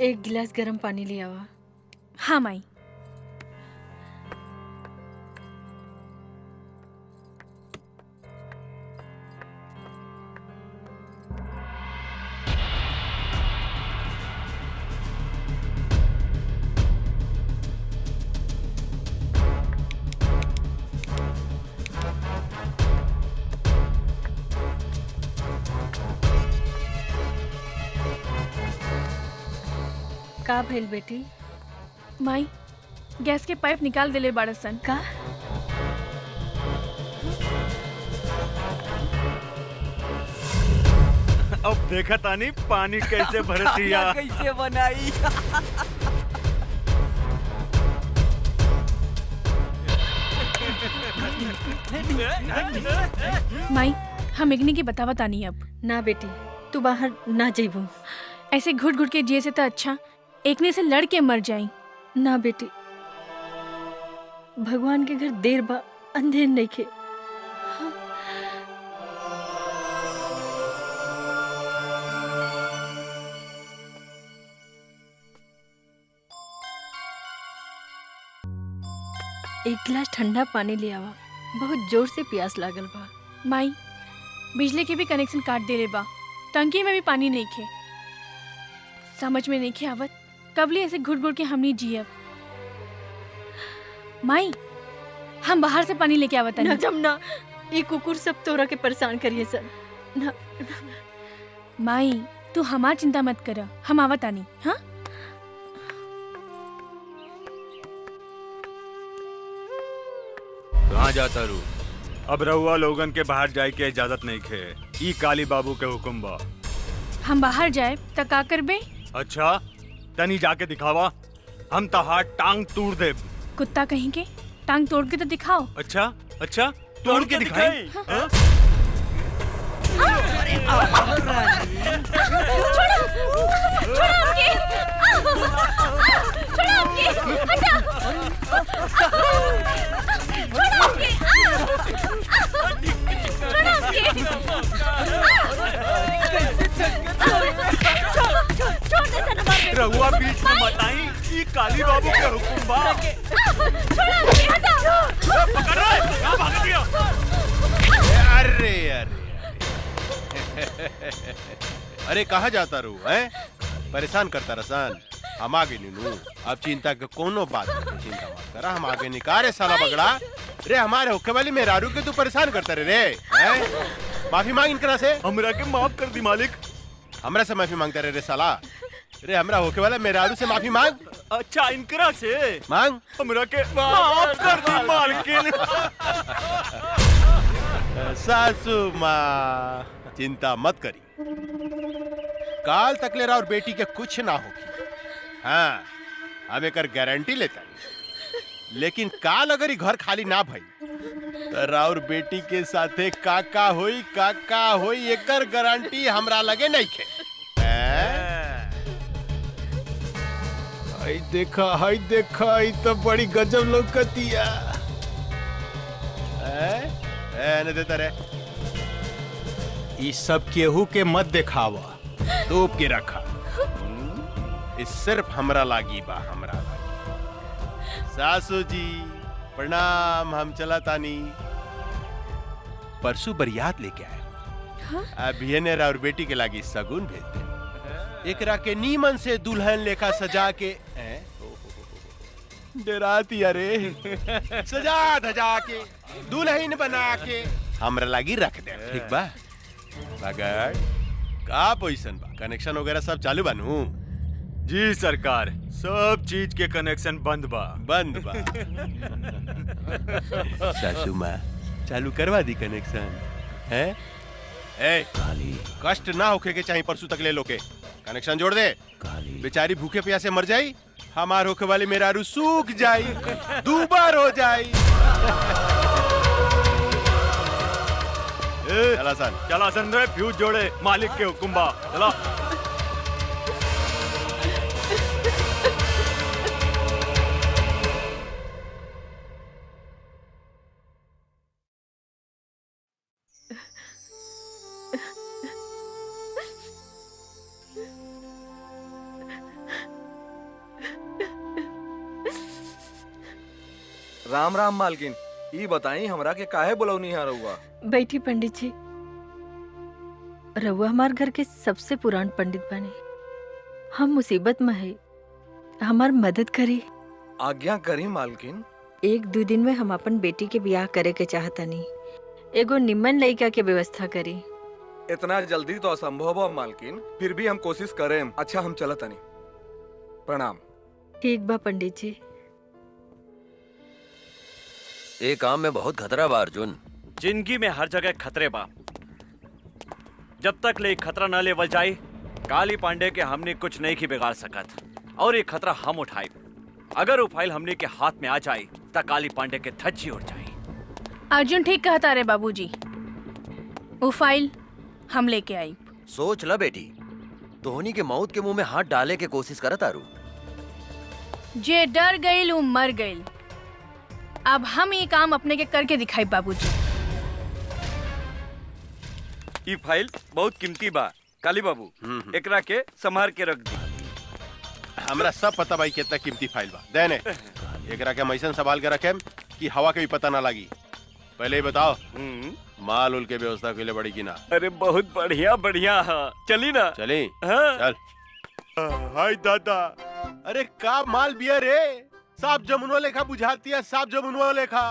एक गिलास गर्म पानी ले आवा। हाँ माई। का भेल बेटी? माई गैस के पाइप निकाल देले बाड़सन। का अब देखा तानी पानी कैसे भरतिया। कैसे बनाई। माई हम इग्नी की बतावा तानी अब। ना बेटी, तू बाहर ना जेबू। ऐसे घुट घुट के जिए से तो अच्छा एकने से लड़ के मर जाई। ना बेटी, भगवान के घर देर बा अंधेर नहीं खे। एक गिलास ठंडा पानी ले आवा, बहुत जोर से प्यास लागल बा। माई बिजली के भी कनेक्शन काट देले बा, टंकी में भी पानी नहीं खे। समझ में नहीं खे आवत कबली ऐसे घुट घुट के हमनी जियब। माई हम बाहर से पानी लेके आवत ना जमुना, ये कुकुर सब तोरा के परेशान करिए सर। ना माई तू हमार चिंता मत कर, हम आवत आनी। हाँ कहाँ जाता रू? अब रहुआ लोगन के बाहर जाए के इजाजत नहीं खे। ई काली बाबू के हुक्म बा। हम बाहर जाए त का करबे? अच्छा तनी जाके दिखावा, हम तहार टांग तोड़ दे। कुत्ता कहीं के टांग तोड़ के तो दिखाओ। अच्छा अच्छा तोड़ के दिखाई। हाँ? रहुआ बीच में मत आई, ये काली बाबू के हुक्म बा। पकड़ रहा है, कहाँ भाग गया? अरे अरे अरे कहाँ जाता रू है? परेशान करता रसान। हम आगे नीनू, अब चिंता के कोनो बात नहीं, चिंता मत करा, हम आगे निकारे साला बगड़ा। रे हमारे होके वाली मेहरारू के तू परेशान करता रे हैं? माफी मांग इनकरा से। हमरा के माफ कर दी मालिक। हमरा से माफी मांगता रे साला। रे हमरा होके वाला मेहरारू से माफी मांग। अच्छा इनकरा से मांग। हमरा के माफ कर दी मालकिन। सासू माँ चिंता मत करी, काल तक ले रहा और बेटी के कुछ ना होगी। हाँ हम एक गारंटी लेता, लेकिन काल अगर घर खाली ना भई तो राउर बेटी के साथे काका होई एकर गारंटी हमरा लगे नहीं खे। हाय देखा ई तो बड़ी गजब लौकतिया। ने देता रे, ये सब केहू के मत दिखावा, तोप के रखा। इस सिर्फ हमरा लागी बा, हमरा लागी। सासू जी प्रणाम, हम चला तानी। परसों बरियात लेके आए। हाँ? अभी ने और बेटी के लागी सगुन भेज दे। एकरा के नीमन से दुल्हन लेखा सजा के डराती अरे सजा धजा के दुल्हन बना के हमरा लागी रख दे। ठीक बा? मगर का पोजीशन बा? कनेक्शन वगैरह सब चालू बानू? जी सरकार, सब चीज के कनेक्शन बंद बा। सासू माँ चालू करवा दी कनेक्शन है? ए काली कष्ट ना होके के चाहिए, परसों तक ले लो के कनेक्शन जोड़ दे। काली बेचारी भूखे प्यासे मर जाई, हमार होके वाली मेहरारू सूख जाई, दूबार हो जाई। चला सन रे, फ्यूज जोड़े, मालिक के हुक्म बा। चला राम राम मालकिन, ई बताई हमरा के काहे बुलौनी है रहुआ? बैठी पंडित जी, रहुआ हमार घर के सबसे पुरान पंडित बने। हम मुसीबत में है, हमार मदद करी। आज्ञा करी मालकिन। 1-2 दिन में हम अपन बेटी के ब्याह करे के चाहतनी, एगो निम्मन लड़का के व्यवस्था करी। इतना जल्दी तो असंभव है मालकिन, फिर भी हम कोशिश करें। अच्छा हम चलत तनी। प्रणाम। ठीक बा पंडित जी। ये काम में बहुत खतरा बा अर्जुन। जिंदगी में हर जगह खतरे बा। जब तक ले खतरा न लेवल जाए काली पांडे के हमने कुछ नहीं की बिगाड़ सकत और ये खतरा हम उठाए। अगर वो फाइल हमने के हाथ में आ जाए तो काली पांडे के धज्जी उड़ जाए। अर्जुन ठीक कहता रे बाबूजी, वो फाइल हम लेके आई। सोच ला बेटी, तोहनी के मौत के मुंह में हाथ डाले के कोशिश करत आरू। जे डर गईल वो मर गईल। अब हम ये काम अपने के करके दिखाई बाबूजी। ये फाइल बहुत कीमती बा काली बाबू, एकरा के संभाल के रख दी। हमरा सब पता भाई कितना कीमती फाइल बा। देने एकरा के हम ऐसन संभाल के रखे कि हवा के भी पता ना लगी। पहले ही बताओ माल उल के व्यवस्था के लिए बड़ी की ना? अरे बहुत बढ़िया बढ़िया है, चली ना? चली हाँ। चल। हाय दादा, अरे का माल बिया रे, साफ जमुनवा लेखा बुझाती है, साफ जमुनवा लेखा।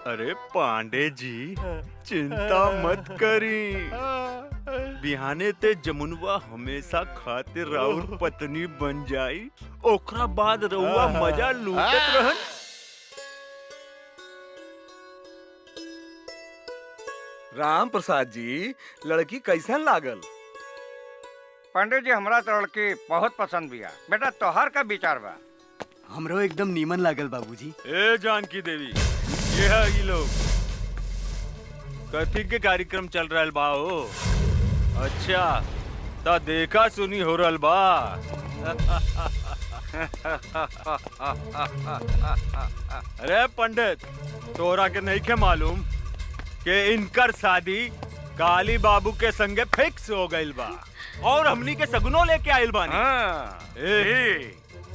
अरे पांडे जी चिंता मत करी, बिहाने ते जमुनवा हमेशा खातिर राउर पत्नी बन जाई, ओकरा बाद रउआ मजा लूटत रहन। राम प्रसाद जी, लड़की कैसन लागल? पांडे जी हमरा तो लड़की बहुत पसंद बिया। बेटा तोहार का विचार बा? हमरो एकदम नीमन लागल बाबूजी। ए जानकी देवी, ये है ये लोग कथी के कार्यक्रम चल रहल बा हो? अच्छा ता देखा सुनी हो रहल बा। अरे पंडित, तोरा के नहीं के मालूम कि इनकर शादी काली बाबू के संगे फिक्स हो गइल बा और हमनी के सगुनो लेके आइल बानी।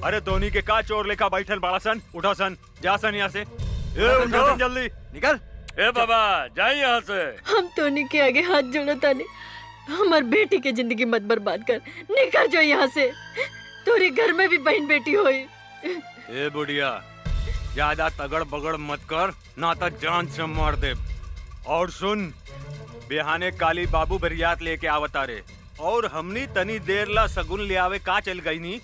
अरे धोनी के का चोर लेखा बैठल बड़ा सन, उठा सन, जा सन यहाँ से। उठा सन जल्दी, निकल। ए बाबा जाए यहाँ से। हम तोनी के आगे हाथ जोड़ो तानी, हमार बेटी के जिंदगी मत बर्बाद कर। निकल जाओ यहाँ से, तोरे घर में भी बहन बेटी होई। ए बुढ़िया, ज्यादा तगड़ बगड़ मत कर, ना तो जान से मार दे। और सुन, बिहाने काली बाबू बरियात लेके आवता रे और हमनी तनी देर ला सगुन ले आवे का चल गई नी।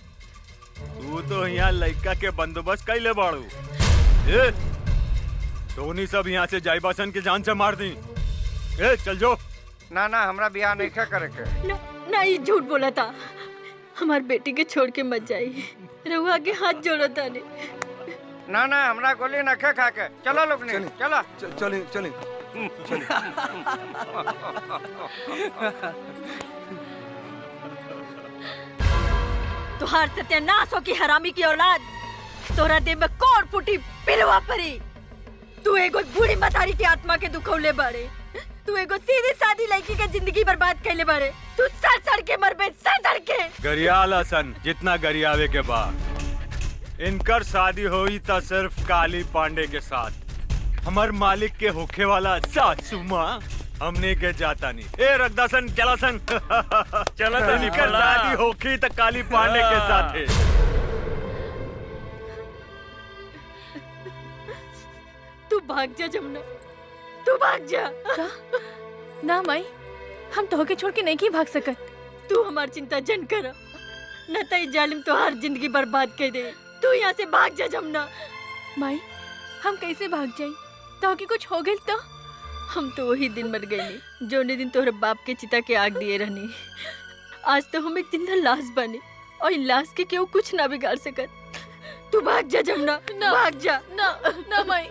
तू तो यहाँ लड़का के बंदोबस्त कैले बाड़ू। ए धोनी सब यहाँ से जाइबासन के जान से मार दी। ए चल जो। ना ना हमरा बियाह नहीं करे के। ना ये झूठ बोला था, हमार बेटी के छोड़ के मत जाइए। रहुआ के हाथ जोड़ो तानी। ना ना हमरा गोली न खा के चलो लोग ने चला। चली चली। तुहार सत्यानाश हो की हरामी की औलाद, तोरा देह में कौन फूटी पिलवा परी। तू एगो बूढ़ी मतारी की आत्मा के दुखौले बाड़े, तू एगो सीधी सादी लड़की के जिंदगी बर्बाद कैले बाड़े। तू सड़ सड़ के मरबे, सड़ सड़ के। गरियाला सन जितना गरियावे के बाद इनकर शादी हुई था सिर्फ काली पांडे के साथ। हमार मालिक के होखे वाला सासू माँ हमने के जाता नहीं। ए रगदासन चलासन चला तो निकल। शादी होखी तो काली पांडे के साथ है। तू भाग जा जमुना, तू भाग जा। ना माई, हम तो के छोड़ के नहीं की भाग सकत। तू हमार चिंता जन कर, न तो जालिम तो हर जिंदगी बर्बाद कर दे। तू यहाँ से भाग जा जमुना। माई हम कैसे भाग जाई? तो के कुछ हो गइल तो? हम तो वही दिन मर गए जो दिन तोहरे बाप के चिता के आग दिए रहनी। आज तो हम एक जिंदा लाश बने और लाश के केहू कुछ ना बिगाड़ सकत। तू भाग जा जमुना, भाग जा। ना ना माई,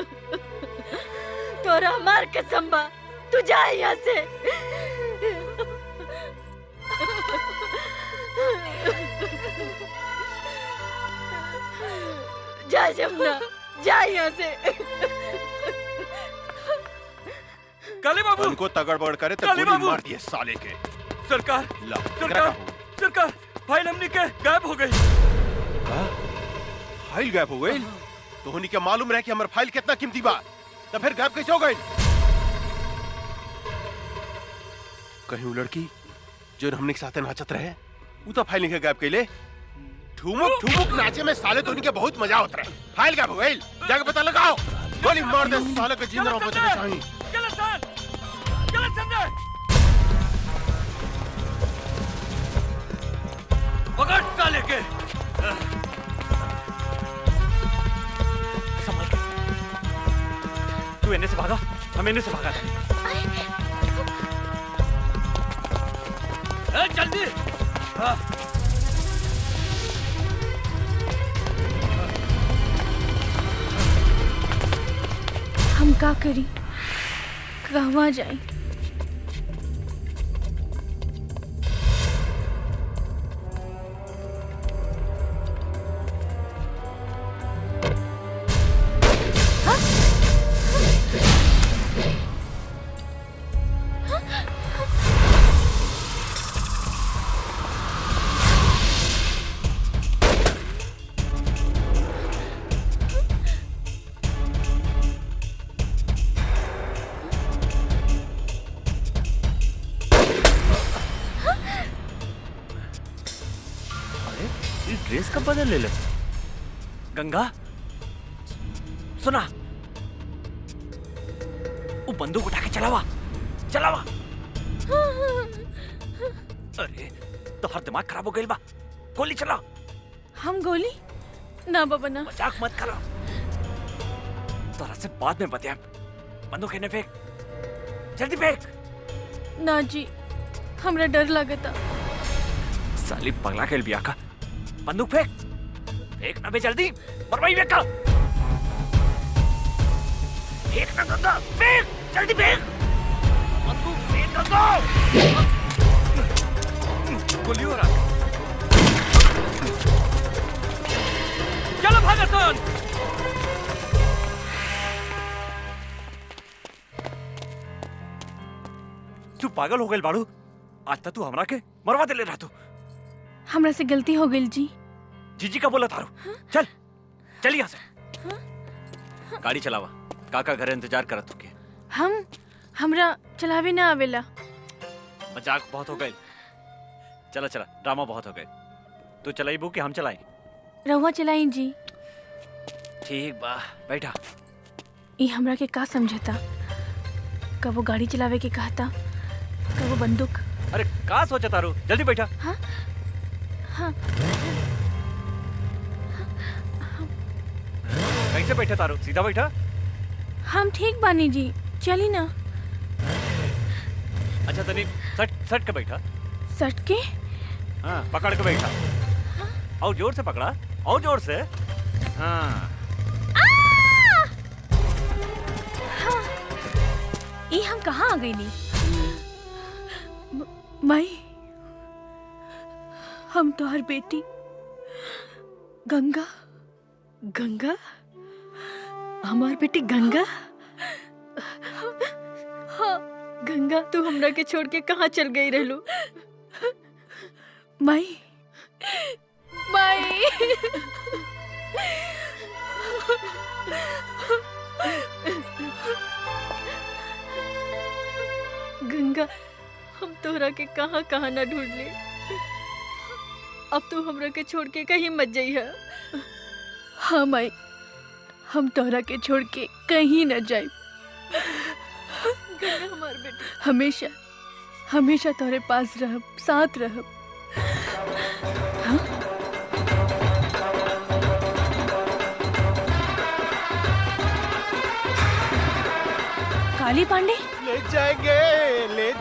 तोरा हमार कसम बा, तू जा यहाँ से। जा जमुना, जा यहाँ से। काली बाबू उनको तगड़ बगड़ करे तो काली गोली बाबू! मार दिए साले के। सरकार ला, सरकार सरकार, फाइल हमने के गायब हो गई। फाइल गायब हो गई? तो होनी क्या मालूम रहे कि हमारा फाइल कितना कीमती बा, तो फिर गायब कैसे हो गई? कहीं वो लड़की जो हमने के साथ नाचत रहे वो तो फाइल नहीं गायब कैले। ठुमुक ठुमुक नाचे में साले तो उनके बहुत मजा होता रहे। फाइल गायब हो गई, जाके पता लगाओ। गोली मार दे साले के जिंदा रहो बचने चाहिए। चलो सर, चलो संजय, पकड़ साले के। तू इन्हें से भागा, हम इन्हें से भागा था। जल्दी हम का करी, कहवा जाई? ड्रेस कब बदल ले? गंगा सुना, वो बंदूक उठा के चलावा चलावा। अरे तो हर दिमाग खराब हो गई बा, गोली चला। हम गोली ना बाबा ना। मजाक मत करो, तोरा से बाद में बताया। बंदूक इन्हें फेंक, जल्दी फेंक। ना जी, हमरा डर लगता। साली पगला खेल बिया का। बंदूक फेंक, फेंक ना बे जल्दी, मरवाई फेंका। फेंक ना गंगा, फेंक जल्दी फेंक। बंदूक फेंक गंगा। गोली हो रहा। चलो भागतन। तू पागल हो गई बाड़ू, आज तक तू हमरा के मरवा दे ले रहा तू। हमरा से गलती हो गई जी। जीजी का बोला थारू। चल चल यहाँ से। गाड़ी चलावा, काका घर इंतजार करत तुके। हमरा चलावे ना आवेला। मजाक बहुत हो गई, चला चला, ड्रामा बहुत हो गए। तू चलाई बू कि हम चलाई? रहुआ चलाई जी। ठीक बा, बैठा। ये हमरा के का समझता, कब वो गाड़ी चलावे के कहता, कब वो बंदूक। अरे का सोचा तारू, जल्दी बैठा। हाँ हाँ। कैसे बैठा तारू, सीधा बैठा। हम ठीक बानी जी, चली ना। अच्छा तनी सट सट के बैठा। सट के? हाँ पकड़ के बैठा। और जोर से पकड़ा, और जोर से। हाँ ये हम कहाँ आ गई नी? माई, हम तो हर बेटी गंगा। गंगा, हमार बेटी गंगा। हाँ गंगा, तू हमरा के छोड़ के कहाँ चल गई रहलू? माई माई। गंगा, हम तोहरा के कहाँ कहाँ ना ढूंढ ले। अब तू हमरा के छोड़ के कहीं मत जाइए। हाँ माई, हम तोहरा के छोड़ के कहीं न जाए। गंगा हमार बेटी, हमेशा हमेशा तोहरे पास रहब, साथ रहब। हाँ? काली पांडे ले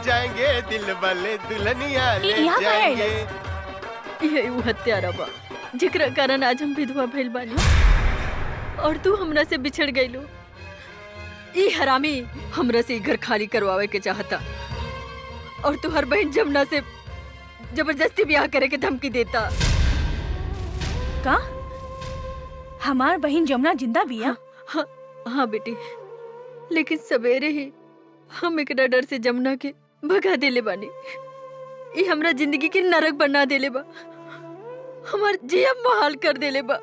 जाएंगे दिल वाले दुल्हनिया ले यहाँ पे है जाएंगे। यही वो हत्यारा बा जेकरा कारण आज हम विधवा भइल बानी और तू हमरा से बिछड़ गइलू। ई हरामी हमरा से घर खाली करवावे के चाहता और तू हर बहन जमुना से जबरदस्ती ब्याह करे के धमकी देता। का हमार बहन जमुना जिंदा बिया? हाँ बेटी, लेकिन सवेरे ही हम एक डर से जमुना के भगा देले बानी। ये हमरा जिंदगी के नरक बना देले बा, हमार जिया महाल कर देले बा,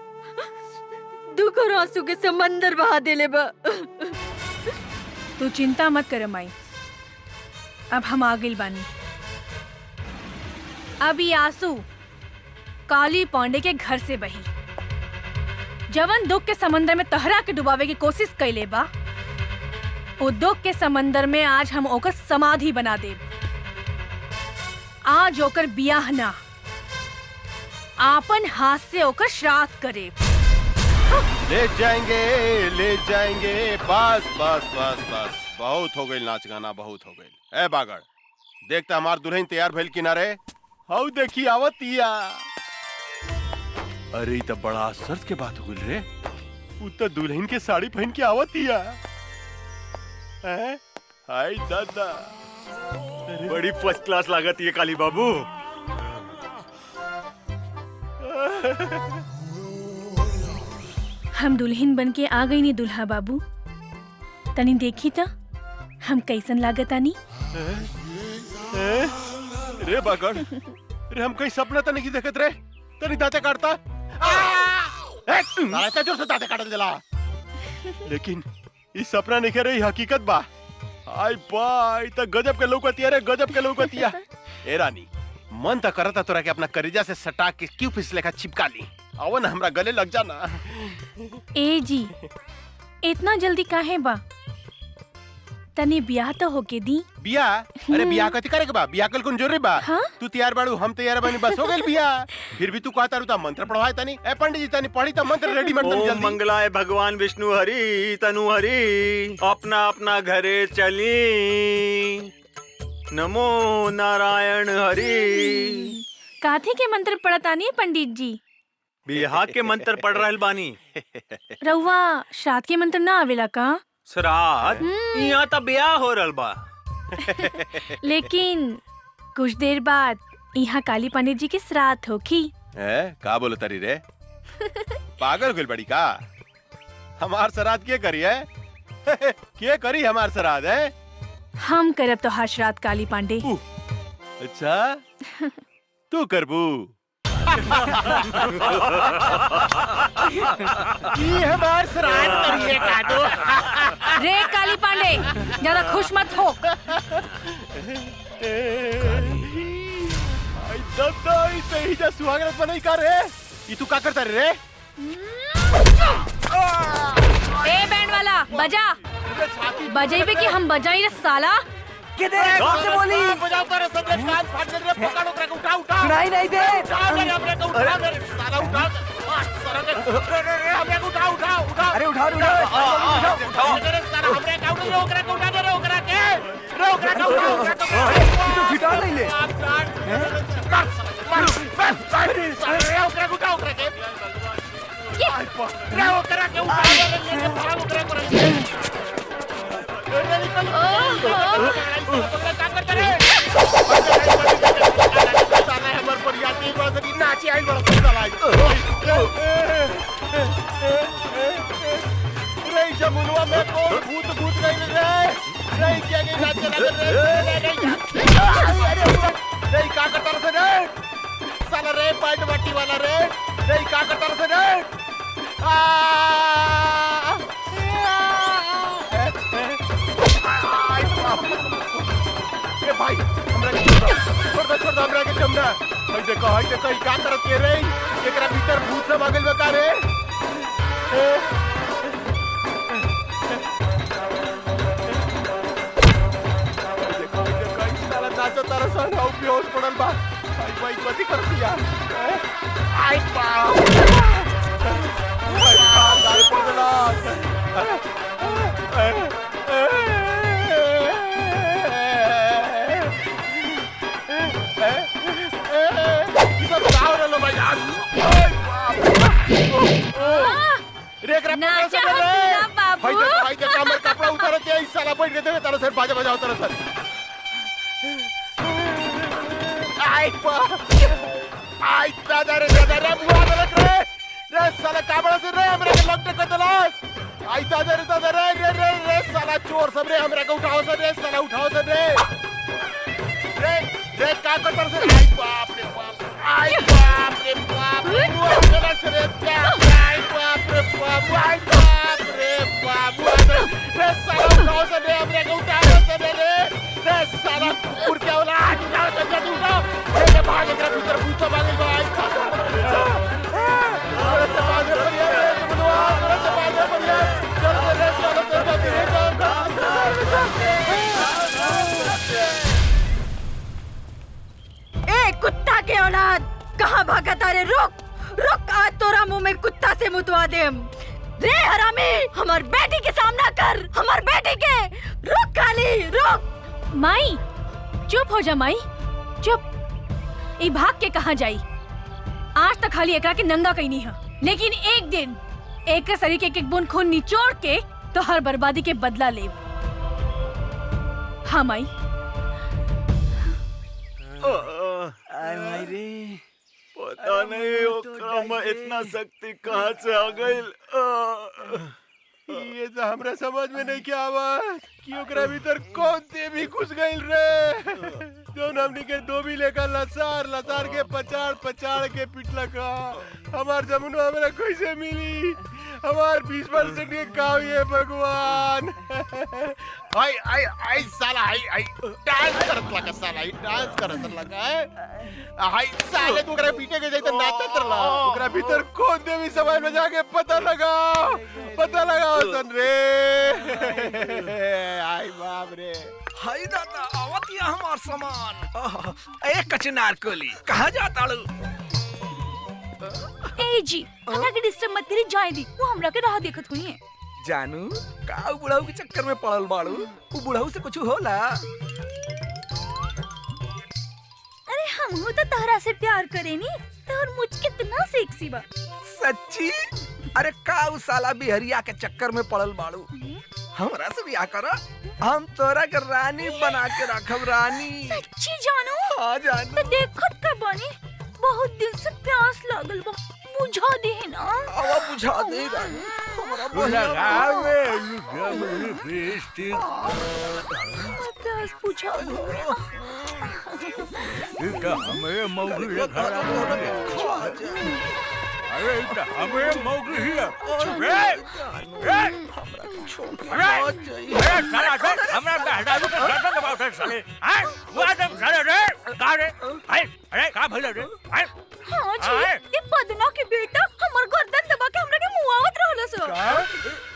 दुख और आंसू के समंदर बहा देले बा। तू चिंता मत कर माई, अब हम आ गइल बानी। अब ये आंसू काली पांडे के घर से बही। जवन दुख के समंदर में तहरा के डुबावे की कोशिश कैले बा, वो दुख के समंदर में आज हम ओकर समाधि बना देब। आज ओकर बियाह ना, आपन हाथ से ओकर श्राद्ध करे। ले जाएंगे बस बस बस बस बहुत हो गई नाच गाना, बहुत हो गई। ए बागड़ देखता हमार दुल्हन तैयार भइल किनारे। हाउ देखी आवतिया। अरे तो बड़ा आश्चर्य के बात हो गई रे, उ तो दुल्हन के साड़ी पहन के आवतिया। हाय दादा, बड़ी फर्स्ट क्लास लागत ये काली बाबू। हम दुल्हन बन के आ गई नी दुल्हा बाबू, तनी देखी था हम कैसन लागत आनी। रे बागड़, रे हम कहीं सपना तो नहीं देखत रे, तनी दांते काटता। साला जोर से दांते काटल जला। लेकिन इस सपना नहीं रही, हकीकत बा। आई बाई तो गजब के लौकतिया रे, गजब के लौकतिया। ए रानी, मन तो करता तोरा के अपना करेजा से सटा के क्यों फिसले का चिपका ली। आओ ना हमरा गले लग जाना। ए जी, इतना जल्दी काहे बा? तने ब्याह तो होके दी। बियाह? अरे बियाह कथी करे के बा? बियाह कल कौन जरूरी बा? हाँ? तू तैयार बाड़ू, हम तैयार बानी, बस हो गइल बियाह। फिर भी तू कहता रुता मंत्र पढ़वाए तनी। ए पंडित जी तनी पढ़ी त मंत्र रेडीमेड तनी ओम जल्दी। मंगलाय भगवान विष्णु हरि तनु हरि, अपना अपना घरे चली। नमो नारायण हरि। काथे के मंत्र पढ़तानी पंडित जी? बिहार के मंत्र पढ़ रहल बानी। रउआ श्राद्ध के मंत्र ना आवेला का? श्राद्ध? यहाँ तो ब्याह हो रहल बा। लेकिन कुछ देर बाद यहाँ काली पंडित जी के श्राद्ध होखी। का बोलो तरी रे? पागल हो गइल बड़ी का? हमार श्राद्ध के करी है? के करी हमार श्राद्ध है? हम करब तो हर श्राद्ध काली पांडे। अच्छा तू करबू? ये हमार श्राद्ध करिए काटो। रे काली पांडे, ज्यादा खुश मत हो। दादा इसे ही जा सुहागरात बनाई का रे? ये तू का करता रे? ए बैंड वाला बजा, बजेबे कि हम बजाई रे साला। किधर कौन से बोली? बजाओ कर सब कान फाड़ दे रे, पकड़ो करे उठा उठा। सुनाई नहीं दे। उठा ले हमरे को, उठा ले साला, उठा साला के रे हमरे को उठा उठा उठा। अरे उठाओ उठाओ उठाओ रे साला, हमरे का उठा रे, ओकरा को उठा दे रे, ओकरा के रे, ओकरा का उठा, ओकरा का तू छिटा नहीं ले। मार रे, ओकरा को उठा, ओकरा के रे, ओकरा के उठा दे रे, लेके भाग ओकरा को रे। नाची आई बड़ा रे जमुनवा में कौन भूत भूत गई रे? रे क्या गई नाच रे का करता रे रे? साला रे पैंट बट्टी वाला रे, रे का करता रे रे? ए भाई हमरा छोड़ दो हमरा के कमरा। भाई देखो ई का करत के रे? एकरा भीतर भूत सब आ गइल बा का रे? देखो ई साला नाचो तारा संग आउ बेहोश पड़ल बा। भाई कथी कर दिया? आई बाप गाड़ी पड़ गेला। भाई देखो हमर कपड़ा उतार के इस साला बैठ के दे तारा सर बाजा बजाओ तारा सर। आई दादा रे बुआ गलत रे साला काबड़ा से रे हमरे के लपटे कर दलास। आई दादा रे साला चोर सब रे हमरे के उठाओ से रे साला, उठाओ से रे रे का करतर से? आई बाप रे बाप, आई बाप रे बाप, बुआ गलत से रे, आई बाप रे बाप, आई बाप रे बाप रे साला उठाओ से रे हमरे के उठाओ से रे साला कुकुर के औलाद, उठाओ से जल्दी उठाओ रे भाग एकरा भीतर भूत सब आ गइल बा। आई ए कुत्ता के औलाद, कहाँ भागता रे? रुक रुक, आज तोरा मुंह में कुत्ता से मुतवा देम। रे हरामी, हमार बेटी के सामना कर, हमार बेटी के। रुक काली, रुक। माई चुप हो जा माई, चुप। ई भाग के कहाँ जाई? आज तक खाली एकरा के नंगा कहीं नहीं है, लेकिन एक दिन एक के शरीर के एक बूंद खून निचोड़ के तो हर बर्बादी के बदला ले। हाँ माई। पता नहीं ओकरा में इतना शक्ति कहाँ से आ गई। ये तो हमरा समझ में नहीं क्या आवा कि ओकरा भीतर कौन देवी घुस गइल रे। जौन हमनी के धोबी लेकर लसार लसार के पचाड़ पचाड़ के पिटला का। हमार जमुन हमरा कैसे मिली? हमार 20% के काव ये भगवान। आई आई आई साला आई डांस करत लगा, साला आई डांस करत लगा है। आई साले तू ओकरा पीटे के जाई त नाचत रहा। ओकरा भीतर कौन देवी समाज में जाके पता लगाओ सन रे। आई बाप रे। हाय दादा, आवतिया हमार सामान। एक कचनार कोली कहाँ जाता लू? ए जी, हमरा के डिस्टर्ब मत करी, जाए दी। वो हमरा के राह देखत हुई है। जानू का बुढ़ाऊ के चक्कर में पड़ल बाड़ू? वो बुढ़ाऊ से कुछ होला? अरे हम हो तो तहरा से प्यार करेनी, तोर मुझ कितना सेक्सी बा। सच्ची? अरे का उ साला बिहरिया के चक्कर में पड़ल बाड़ू? हमरा से ब्याह करा, हम तोरा के रानी बना के रखब। रानी सच्ची जानू? हाँ जानू। तो देखत का बानी, बहुत दिन से प्यास लागल बा, बुझा दे ना। आवा बुझा दे रानी। हमरा प्यास बुझा दे। हमें मौगी लगा अरे हमें मौगी ही है। साला हमरा बेहदारू के गर्दन दबाव साले। हां वो आदम साले रे का रे? अरे का भइल रे? हां जी, ये बदना के बेटा हमर गर्दन दबा के हमरा के मुआवत रहलो सो।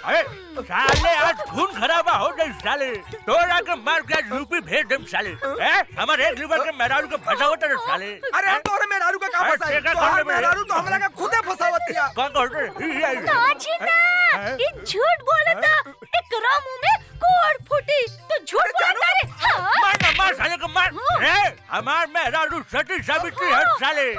अरे साले आज खून खराबा हो गई साले। तोरा के मार के यूपी भेज देम साले। हमर एक लीवर के मेहरारू के फसावत रे साले। अरे हम तोरे मेहरारू का का फसाई? तोहर मेहरारू तो हमरा के खुदे फसावतिया। कौन कहत रे? ना जी ना, ये झूठ बोलता। एकरा मुंह में कोड़ फूटी तो झूठ बोलता रे। मार ना मार साले को मार। हमार मेहरारू सती सावित्री है साले।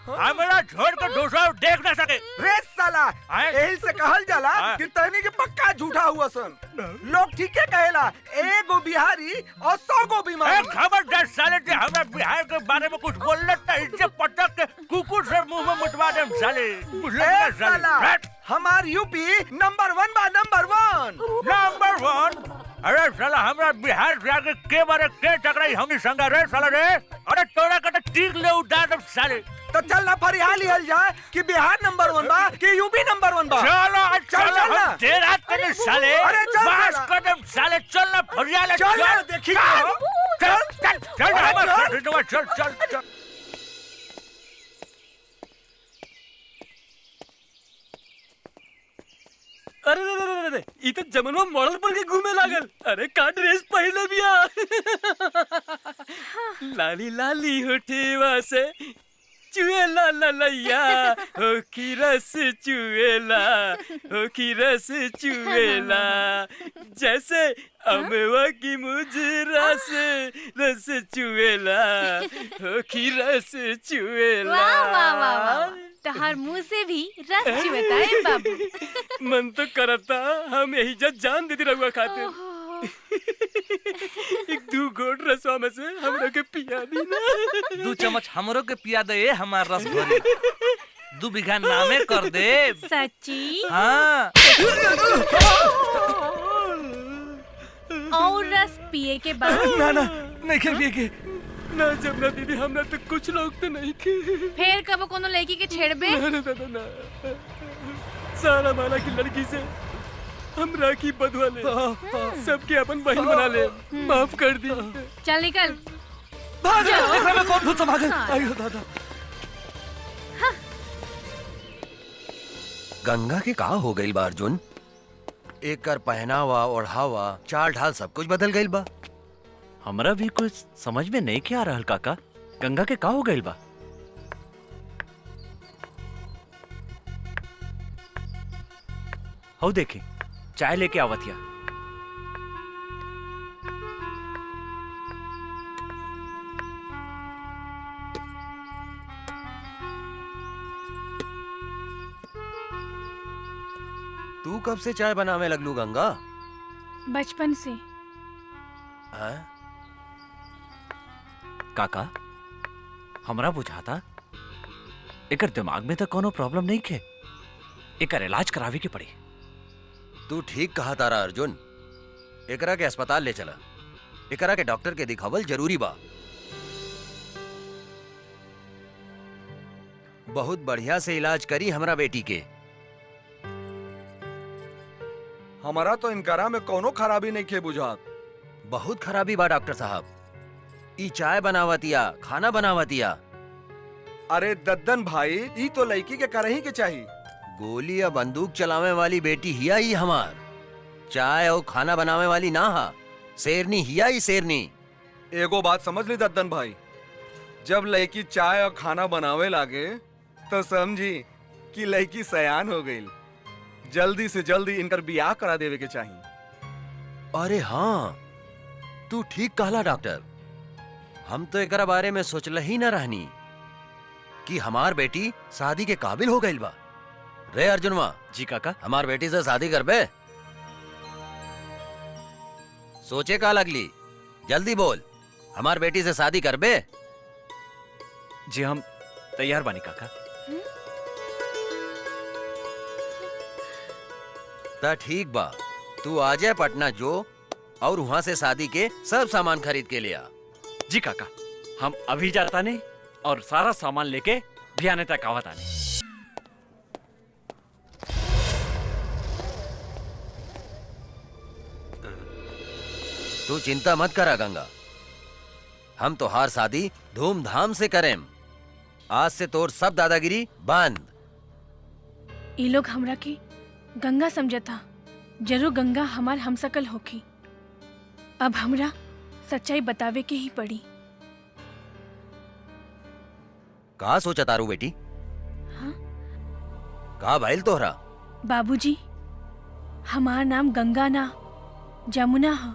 हमरा छोड़ कर दूसरा देख ना सके रे साला। यही से कहल जाला कि तहनी के पक्का झूठा हुआ सन। लोग ठीक है कहेला, एगो बिहारी और 100 गो बीमारी। खबरदार साले जे हमरा बिहार के बारे में कुछ बोलले त इज्जत पटक के कुकुर से मुंह में मुतवा देम साले। ए साला, हमार यूपी नंबर 1 बा, नंबर 1। नंबर 1? अरे साला हमरा बिहार जाके के बारे के टकराई हमनी संग रे साला रे। अरे तोरा के त टीक ले उड़ा दम साले। तो चल ना फरियाल लिहल जाए कि बिहार नंबर 1 बा कि यूपी नंबर 1 बा। चलो चल ना। देर रात के साले। अरे चल बस कदम साले, चल ना फरियाल। चल ना, देखी चल चल चल चल चल। अरे ई तो जमनवा मॉडल पर के घूमे लागल। अरे का ड्रेस पहले बिया। लाली लाली होठेवा से चुएला ललैया, हो की रस चुएला, हो की रस चुएला, जैसे अमवा की मुजरा से रस चुएला, हो की रस चुएला। वाह वाह वाह वाह, तहार मुंह से भी रस चुएता है बाबू। मन तो करता हम यही जान देती रहुआ खातिर। एक 2 घोट रसवा में से हमरा के पिया दी ना। 2 चम्मच हमरो के पिया दे हमार रस भरी। 2 बीघा नामे कर दे। सच्ची? हाँ। और रस पिए के बाद? ना ना नहीं के पिए के ना जमुना दीदी, हमरा तो कुछ लोग तो नहीं के। फिर कब कोनो लड़की के छेड़बे? ना दादा ना, सारा माला की लड़की से हमरा की बदवा ले, सबके अपन बहन बना ले। माफ कर दी। चल निकल। भाग जा। में कौन भूत समा गए? आयो दादा। गंगा के का हो गइल बा अर्जुन? एकर पहनावा ओढ़ावा चाल ढाल सब कुछ बदल गइल बा। हमरा भी कुछ समझ में नहीं क्या आ रहल काका। गंगा के का हो गइल बा? हो देखे चाय लेके आवतिया। तू कब से चाय बनावे लगलू गंगा? बचपन से। हाँ? काका हमरा बुझाता एकर दिमाग में तो कोनो प्रॉब्लम नहीं खे, एकर इलाज करावे के पड़ी। तू ठीक कहा तारा अर्जुन, एकरा के अस्पताल ले चला, एकरा के डॉक्टर के दिखावल जरूरी बा। बहुत बढ़िया से इलाज करी हमरा बेटी के। हमारा तो इनकारा में कोनो खराबी नहीं खे बुझात। बहुत खराबी बा डॉक्टर साहब, ई चाय बनावतिया, खाना बनावतिया। अरे दद्दन भाई, ई तो लड़की के करही के चाहिए। गोली या बंदूक चलावे वाली बेटी हिया ही हमार, चाय और खाना बनावे वाली ना हा। शेरनी हिया ही शेरनी। एगो बात समझ ली दद्दन भाई, जब लड़की चाय और खाना बनावे लागे तो समझी कि लड़की सयान हो गई। जल्दी से जल्दी इनकर बियाह करा देवे के चाहिए। अरे हाँ, तू ठीक कहला डॉक्टर। हम तो एकरा बारे में सोचल ही न रहनी कि हमार बेटी शादी के काबिल हो गई बा। रे अर्जुनवा। जी काका। हमार बेटी से शादी करबे? सोचे का लगली, जल्दी बोल, हमार बेटी से शादी करबे? जी हम तैयार बानी काका। ता ठीक बा, तू आ जाए पटना जो और वहां से शादी के सब सामान खरीद के ले आ। जी काका, हम अभी जाता नहीं और सारा सामान लेके भियाने तक आवत आने। तू चिंता मत करा गंगा, हम तो हार शादी धूमधाम से करें। आज से तोर सब दादागिरी बंद। ये लोग हमरा के गंगा समझता, जरूर गंगा हमार हमसकल होखी। अब हमरा सच्चाई बतावे के ही पड़ी। कहा सोचा तारू बेटी? हाँ? कहा भाईल तोहरा? बाबूजी, हमार नाम गंगा ना जमुना है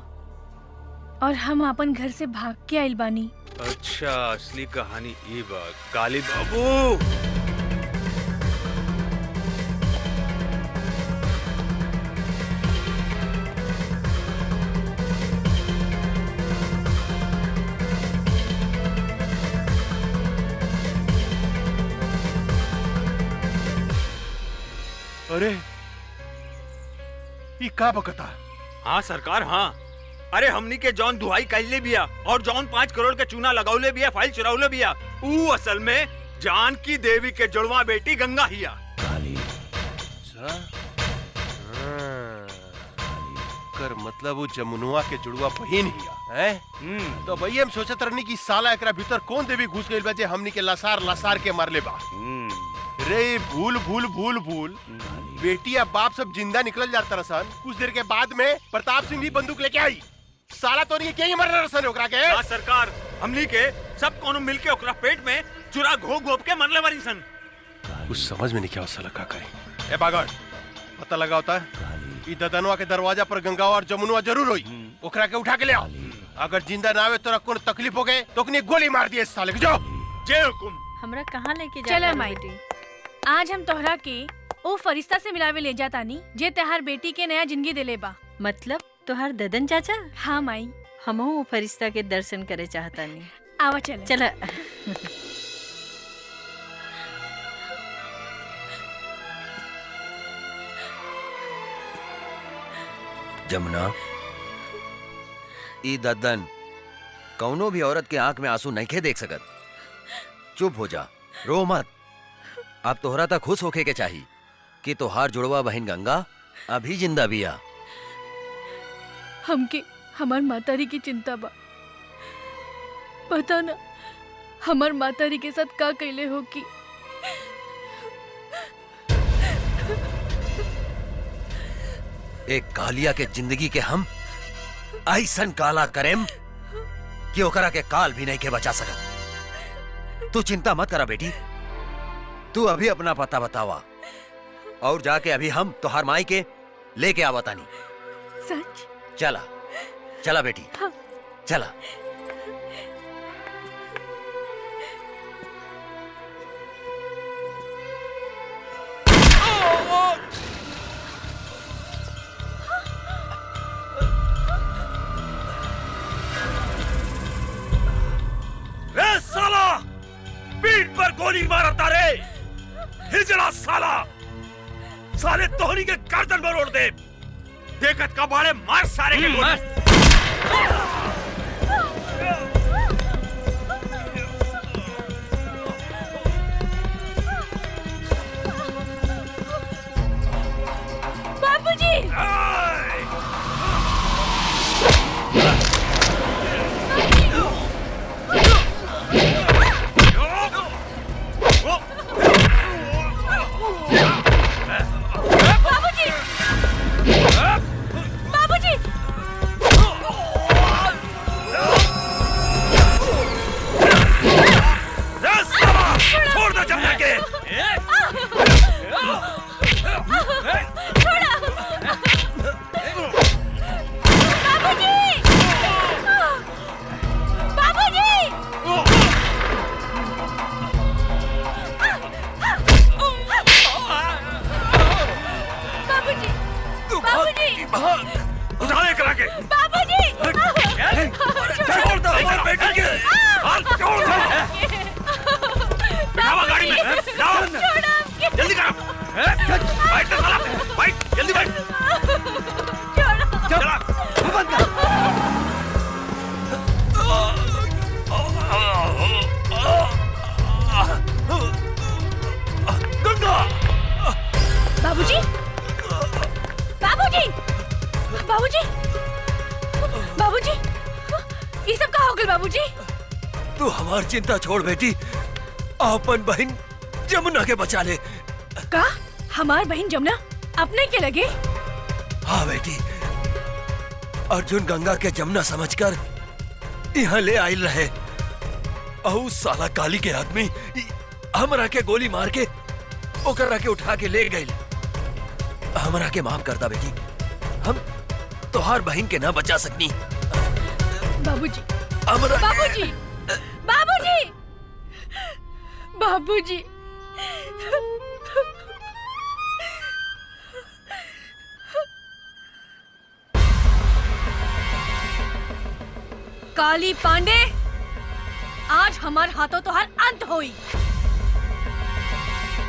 और हम अपन घर से भाग के आइल बानी। अच्छा, असली कहानी ये बा। काली बाबू अरे ये का बकता? हाँ सरकार, हाँ। अरे हमनी के जौन दुहाई कैले बिया और जौन 5 करोड़ के चूना लगाउले बिया, फाइल चुराउले बिया, ऊ असल में जानकी देवी के जुड़वा बेटी गंगा हिया। कर मतलब वो जमुनुआ के जुड़वा बहिन हिया है। तो भैया हम सोचत रहनी कि साला एकरा भीतर कौन देवी घुस गइल बा जे हमनी के लसार लसार के मारले बा। रे भूल भूल भूल भूल, बेटी या बाप सब जिंदा निकल जाता रसन। कुछ देर के बाद में प्रताप सिंह भी बंदूक लेके आई। साला तो नहीं क्या मर रसन ओकरा के। हाँ सरकार, हमनी के सब कोनो मिलके ओकरा पेट में चुरा घोप घोप के मरले बारी सन। कुछ समझ में नहीं क्या साला का करे। ए बागड़, पता लगा होता है ई ददनवा के दरवाजा पर गंगा और जमुनुआ जरूर होई। ओकरा के उठा के ले आओ। अगर जिंदा ना आवे तो कोई तकलीफ हो गए तो कनी गोली मार दिए साले के। जाओ। जय हुकुम। हमरा कहाँ लेके जा? चल माई, आज हम तोहरा के ओ फरिश्ता से मिलावे ले जातानी जे तहार बेटी के नया जिंदगी देले बा। मतलब तोहार ददन चाचा? हाँ माई, हमहू वो फरिश्ता के दर्शन करे चाहतानी। आवा चल। चला। जमुना, ई दद्दन कौनो भी औरत के आंख में आंसू नहीं खे देख सकत। चुप हो जा, रो मत। अब तोहरा तक खुश होके के चाहिए कि तोहार जुड़वा बहन गंगा अभी जिंदा बिया। हमके हमार मातारी की चिंता बा। पता ना हमार मातारी के साथ का कैले हो कि एक कालिया के जिंदगी के हम ऐसन काला करेम कि ओकरा के काल भी नहीं के बचा सकत। तू चिंता मत करा बेटी, तू अभी अपना पता बतावा और जाके अभी हम तोहार माई के लेके आवा तानी। सच? चला चला बेटी, चला। रे साला, पीठ पर गोली मारता रे, हिजड़ा साला, साले तोहरी के गर्दन में रोड़ दे। देखत का बाड़े मार सारे के गोली। बाबूजी! बाबूजी! बाबूजी! छोड़ दो जमुना के। छोड़ा! बाबूजी! बाबूजी! बाबूजी! बाबूजी! उठा ले करा के। बाबूजी! छोड़ दो हमारे बेटी के। हाथ छोड़ दो। बिठावा गाड़ी में। जाओ। जल्दी करो। बैठ तो साला। बैठ जल्दी बैठ। चला। बंद कर। गंगा। बाबूजी! बाबूजी! बाबूजी! बाबूजी! ये सब कहाँ हो गए बाबूजी? तू हमार चिंता छोड़ बेटी, अपन बहन जमुना के बचा ले। का? हमार बहन जमुना अपने के लगे? हाँ बेटी, अर्जुन गंगा के जमुना समझकर यहाँ ले आयल रहे। अहू साला काली के आदमी हमरा के गोली मार के ओकरा के उठा के ले गए। हमरा के माफ कर दा बेटी, हम तोहार बहन के ना बचा सकनी। बाबूजी! हमरा बाबूजी! बाबूजी! बाबूजी! काली पांडे, आज हमार हाथों तो हर अंत होई।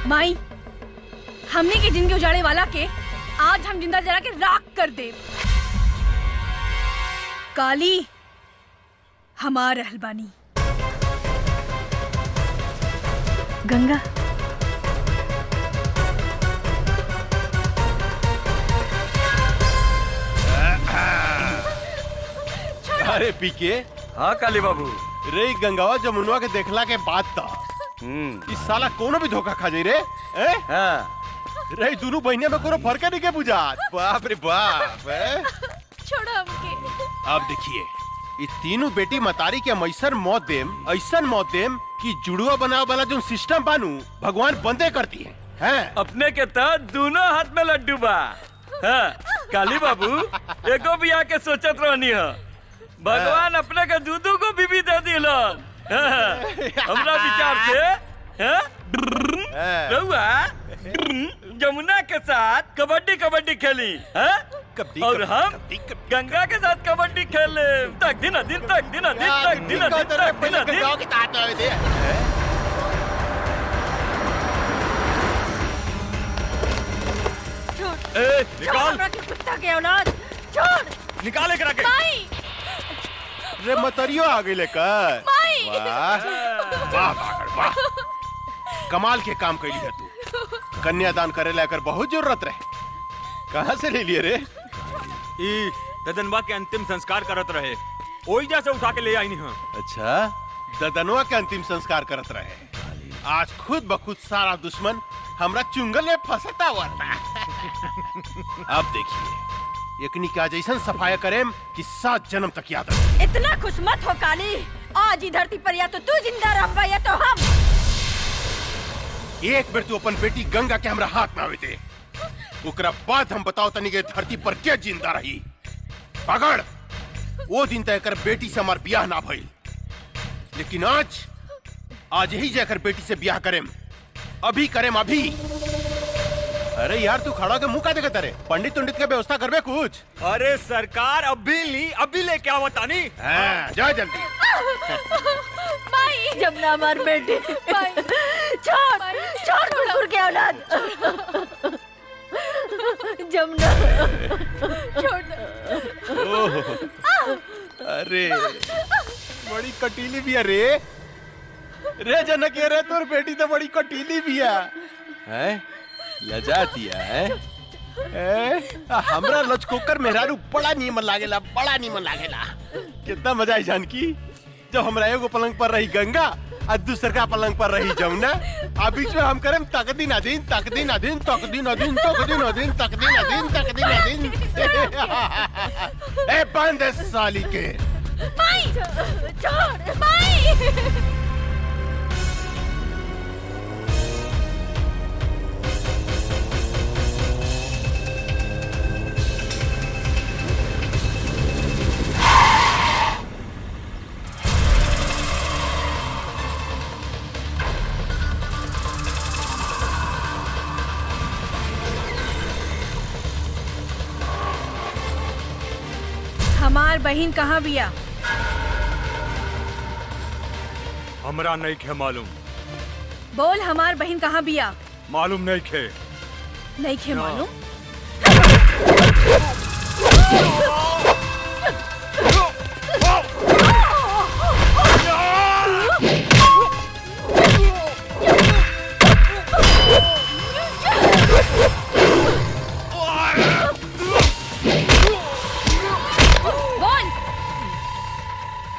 माई, हमने की जिंदगी उजाड़े वाला के आज हम जिंदा जला के राख कर दे। काली हमार रहलबानी। गंगा, अरे पीके। हाँ काली बाबू। रे गंगावा जमुनवा के देखला के बाद था इस साला कोनो भी धोखा खा जाई रे। हाँ। रे दोनों बहनिया में कोनो फर्क नहीं के बुझात। बाप रे बाप। छोड़ो हमके। अब देखिए, ये तीनों बेटी मतारी के हम ऐसन मौत देम कि जुड़वा बनावे वाला जो सिस्टम बानू भगवान बंदे करती है। अपने के तो दोनों हाथ में लड्डू बा। हाँ, काली बाबू एको भी आके सोचत रहनी है, भगवान अपने के दूधू को बीबी दे दिलन। हमरा विचार से रहुआ जमुना के साथ कबड्डी खेली और हम गंगा के साथ कबड्डी खेले तक दिन निकाल कुत्ता के औलाद, छोड़। निकाले करा के। माई! रे मतरियो आ गई लेकर। माई! वाह वाह पागल वाह, कमाल के काम कैली है तू। कन्यादान करे लेकर बहुत जरूरत रहे, कहाँ से ले लिए रे? ई ददनवा के अंतिम संस्कार करत रहे, ओई जैसे उठा के ले आई नहीं। अच्छा, ददनवा के अंतिम संस्कार करत रहे। आज खुद बखुद सारा दुश्मन हमरा चुंगल में फंसता हुआ था। अब देखिए, एकनी का जैसन सफाया करेम कि 7 जन्म तक याद रहे। इतना खुश मत हो काली, आज ही धरती पर या तो तू जिंदा रहबा या तो हम। एक बेर तू अपन बेटी गंगा के हमरा हाथ में आवे दे, ओकरा बाद हम बताओ तनी के धरती पर क्या जिंदा रही। पकड़ वो दिन तय कर बेटी से हमार ब्याह ना भइल, लेकिन आज यही जाकर बेटी से ब्याह करेम, अभी करेम अभी। अरे यार तू खड़ा के मुंह का देखत रे? पंडित उंडित के व्यवस्था करबे कुछ? अरे सरकार अभी लेके आओ तानी। हाँ, जा जल्दी। माई जब ना हमार बेटी छोड़ कुकुर के औलाद जमुना छोड़ ओह, अरे बड़ी कटीली भी है रे जनक रे, तोर बेटी तो बड़ी कटीली भी है लजाती है। हमरा लचकोकर मेहरारू बड़ा नीमन लागेला, बड़ा नीमन लागेला। कितना मजा आई जानकी जब हमरा एगो पलंग पर रही गंगा और दूसरा पलंग पर रही जमुना, आ बीच में हम करें तकदीन अदीन तकदीन अदीन तकदीन अदीन तकदीन अदीन तकदीन अदीन तकदीन अदीन। ए बंद साली के माई छोड़ माई। हमार बहन कहाँ बिया? हमरा नहीं खे मालूम। बोल हमार बहन कहाँ बिया? मालूम नहीं खे। नहीं खे मालूम?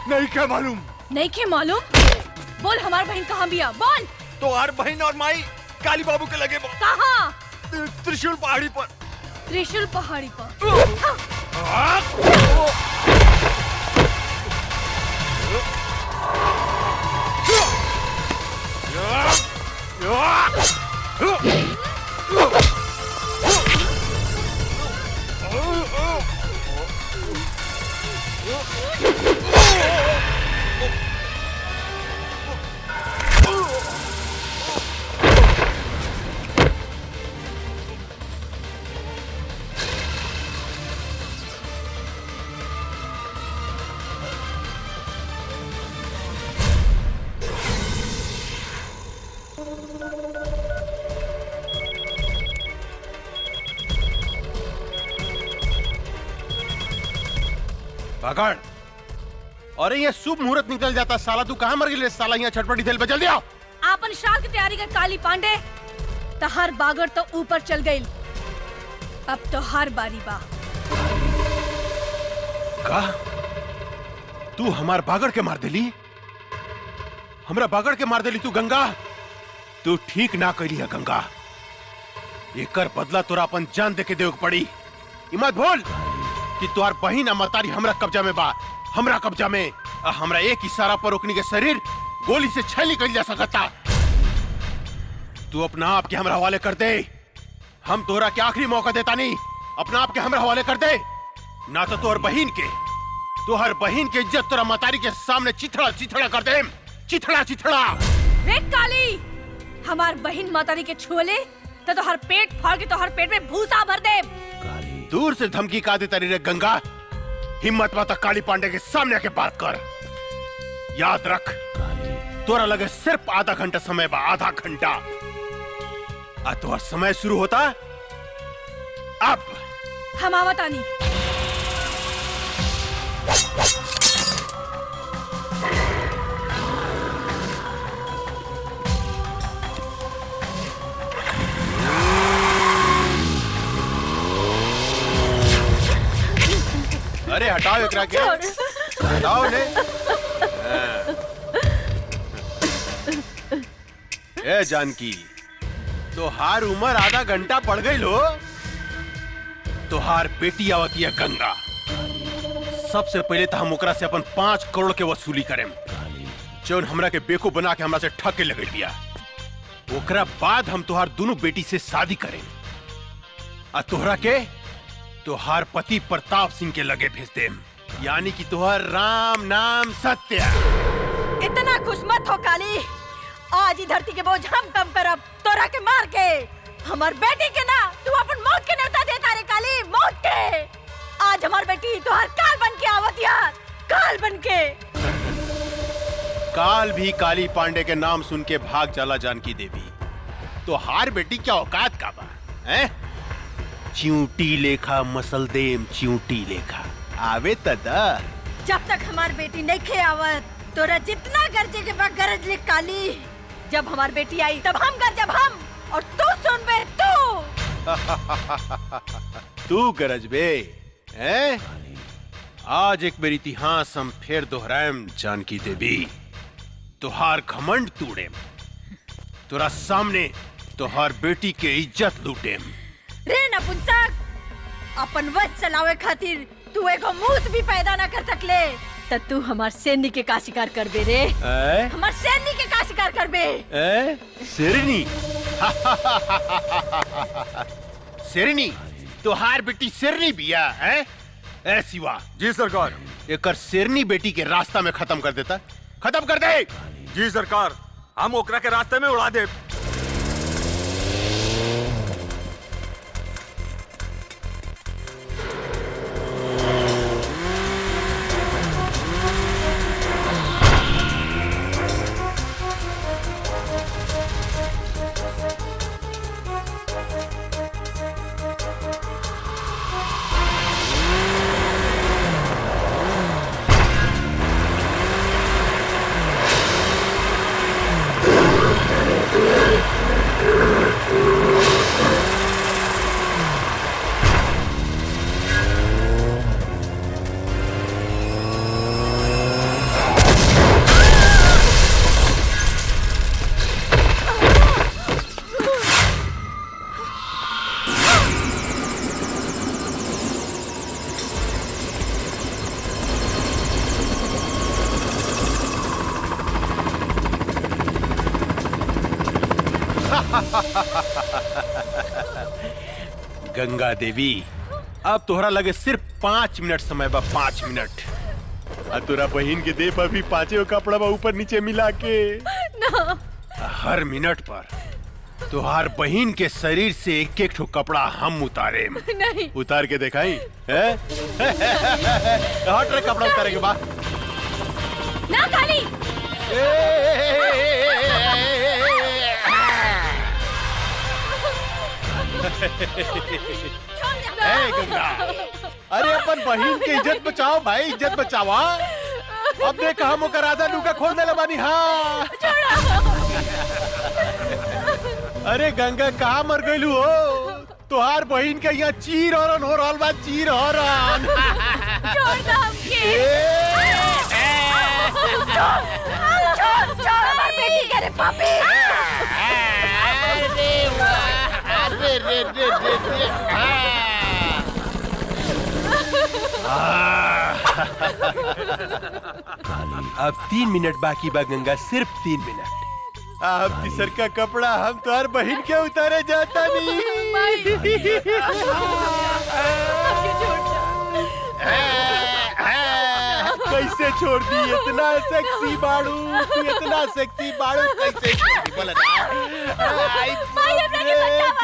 नहीं क्या मालूम? नहीं के मालूम? बोल हमार बहन कहाँ बिया? बोल। तो हर बहन और माई काली बाबू के लगे कहाँ? त्रिशूल पहाड़ी पर। त्रिशूल पहाड़ी पर। पकड़। अरे ये शुभ मुहूर्त निकल जाता साला, तू कहाँ मर गई साला? यहाँ छटपटी दिल पे जल्दी आओ। आपन शादी की तैयारी कर काली पांडे। तहार बागर तो ऊपर चल गई, अब तो हर बारी बा। का तू हमार बागर के मार देली? हमरा बागर के मार देली तू गंगा? तू ठीक ना कैली है गंगा, एकर बदला तोरा अपन जान दे के देव पड़ी। मत भूल कि तुहार बहिन अमतारी हमरा कब्जा में बा, हमरा कब्जा में। हमरा एक इशारा पर ओकनी के शरीर गोली से छेली कर जा सकता। तू अपना आप के हमरा हवाले कर दे, हम तोरा के आखिरी मौका देता नहीं। अपना आप के हमरा हवाले कर दे, ना तो तोहर बहिन के इज्जत तोरा मतारी के सामने चिथड़ा चिथड़ा कर दे, चिथड़ा चिथड़ा। रे काली, हमार बहिन मातारी के छुले तो तोहर पेट फाड़ के तोहर पेट में भूसा भर दे। दूर से धमकी का देता रे गंगा, हिम्मत माता काली पांडे के सामने आके बात कर। याद रख तोरा लगे सिर्फ आधा घंटा समय बा, आधा घंटा। तोहर समय शुरू होता अब। हम आवतानी। अरे हटाओ एकरा के, हटाओ ने। ए जानकी, तोहार उम्र आधा घंटा बढ़ गई लो। तोहार बेटी आवती है गंगा। सबसे पहले तो हम ओकरा से अपन 5 करोड़ के वसूली करें, जौन हमरा के बेवकूफ बना के हमरा से ठग के लगे दिया। ओकरा बाद हम तोहार दोनों बेटी से शादी करें। तोहरा के तुहार पति प्रताप सिंह के लगे भेज देम, यानी कि तुहार राम नाम सत्य। इतना खुश मत हो काली, आज ही धरती के बोझ हम कम करब तोरा के मार के। हमार बेटी के ना तू अपन मौत के न्योता देता रे काली, मौत के। आज हमार बेटी तुहार काल बन के आवत यार, काल बन के। काल भी काली पांडे के नाम सुन के भाग जाला जानकी देवी। तो हार बेटी क्या औकात का बा हैं? चिंटी लेखा मसल देम, चिंटी लेखा आवे तदा। जब तक हमार बेटी नहीं खे आवत तोरा जितना गरजे के बाद गरज ले काली। जब हमार बेटी आई तब हम गरजब हम, और तू सुन बे तू। तू गरज बे हैं? आज एक बेर इतिहास हम फिर दोहराएम जानकी देवी। तुहार घमंड तोड़ेम, तोरा सामने तुहार बेटी के इज्जत लूटेम। रे नपुंसक, अपन वश चलावे खातिर तू एगो मूस भी पैदा ना कर सकले, त तू हमार सैनी के का शिकार करबे रे? हमार सैनी के का शिकार करबे? शेरनी? शेरनी? तुहार बेटी शेरनी बिया है? ए शिवा। जी सरकार। एकर शेरनी बेटी के रास्ता में खत्म कर देता, खत्म कर दे। जी सरकार, हम ओकरा के रास्ते में उड़ा दे। गंगा देवी, अब तोहरा लगे सिर्फ 5 मिनट समय बा, 5 मिनट। तोरा बहन के दे पर भी 5 कपड़ा बा ऊपर नीचे मिला के ना। हर मिनट पर तुहार बहन के शरीर से एक एक ठो कपड़ा हम उतारे। नहीं। उतार के दिखाई है? हट रे, कपड़ा उतारे के बाद ना खाली। गंगा, अरे अपन बहन की इज्जत बचाओ भाई, इज्जत बचावा। अब देख हम ओकर आधा लुका खोल देले बानी। हाँ अरे गंगा कहाँ मर गइलू हो? तुहार बहन के यहाँ चीर हरन हो रहल बा, चीर हरन। छोड़ दो हमके। छोड़ हमार बेटी के रे पापी। अब 3 मिनट बाकी बा गंगा, सिर्फ 3 मिनट। अब तीसर का कपड़ा हम तुहार बहन के उतारे जाता नहीं। कैसे छोड़ दी? इतना सेक्सी बाड़ू, इतना सेक्सी बाड़ू, कैसे छोड़ दी? बोला ना।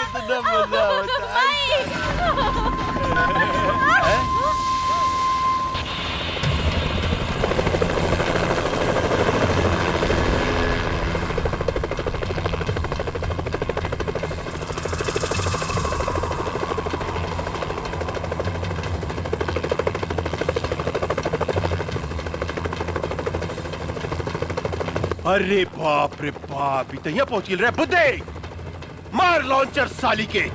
कितना मजा होता है। अरे बाप रे बाप, इतना पहुंच गिल रहा है। बुद्धे मार लॉन्चर साली के।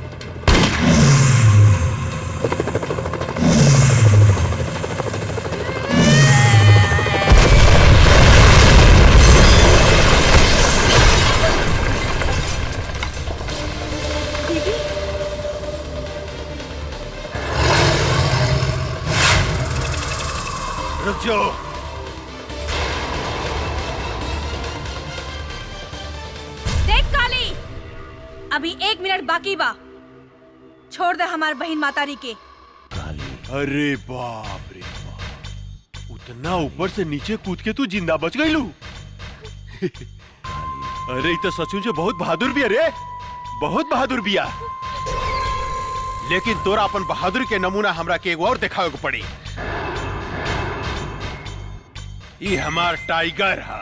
रुक जाओ। देख काली, अभी 1 मिनट बाकी बा। छोड़ दे हमार बहन मातारी के। अरे बाप रे बाप, उतना ऊपर से नीचे कूद के तू जिंदा बच गई लू। अरे ये तो सचमुच बहुत बहादुर भी, अरे बहुत बहादुर बिया। लेकिन तोरा अपन बहादुर के नमूना हमरा के एगो और दिखावे को पड़ी। ये हमार टाइगर है।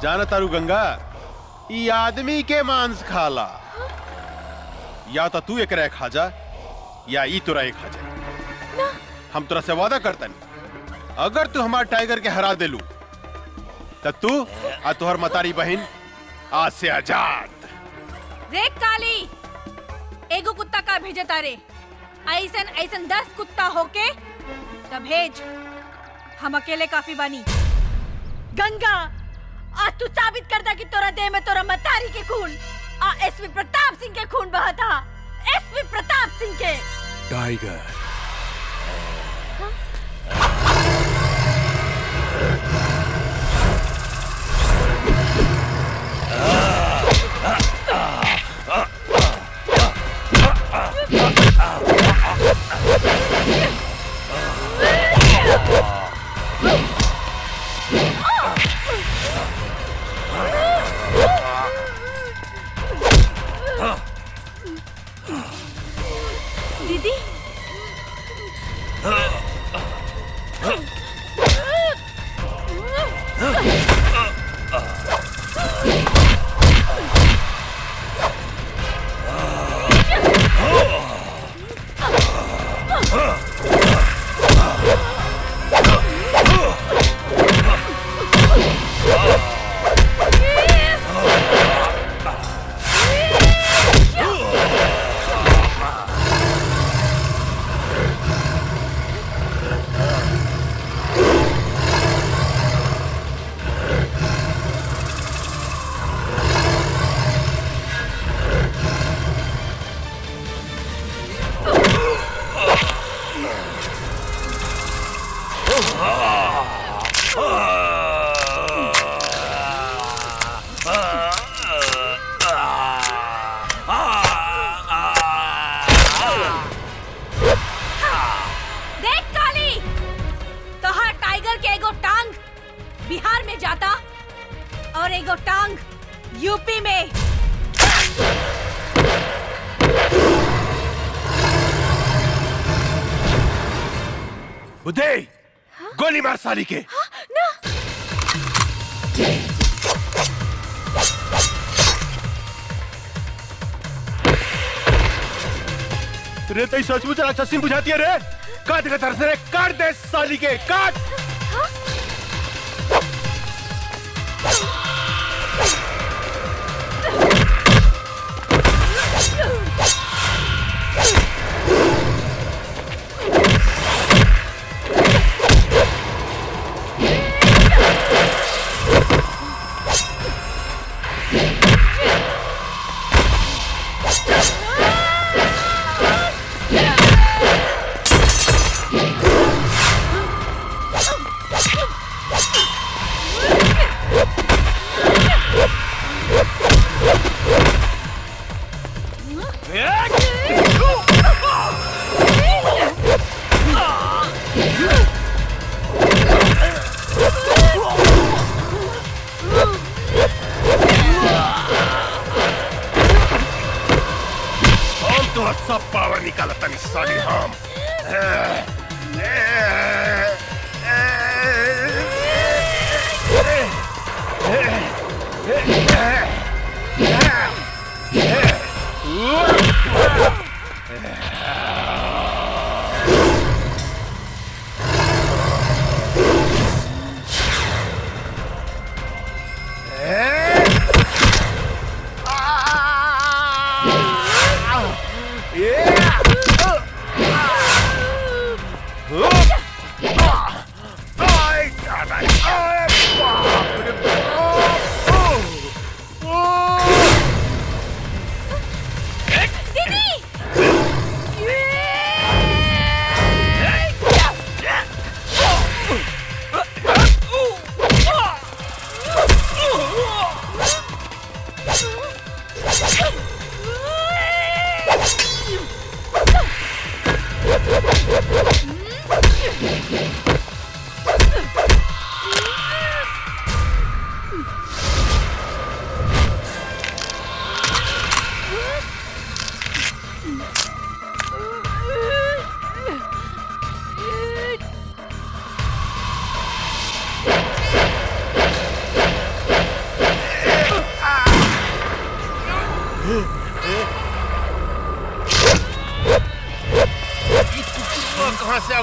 जाना तारू गंगा, ये आदमी के मांस खाला। या तो तू एक खा जा या ई तोरा एक खा जा। हम तोरा से वादा करतन, अगर तू हमार टाइगर के हरा देलू तो तू और तोहर मतारी बहन आज से आजाद। देख काली, एगो कुत्ता का भेजे तारे, ऐसन ऐसन 10 कुत्ता होके तब भेज, हम अकेले काफी बानी। गंगा, आज तू साबित कर दा कि तोरा देह में तोरा मतारी के खून एसपी प्रताप सिंह के खून बहा था। एसपी प्रताप सिंह के। टाइगर, दीदी, देख काली, तोहर टाइगर के एगो टांग बिहार में जाता और एगो टांग यूपी में। बुद्धे, गोली मार साली के। रे तई सचमुच राक्षसी बुझाती है रे। काट के तरस रे, काट दे साली के, काट। सब पावर निकाला तनी साली हम।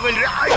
गइल रे आई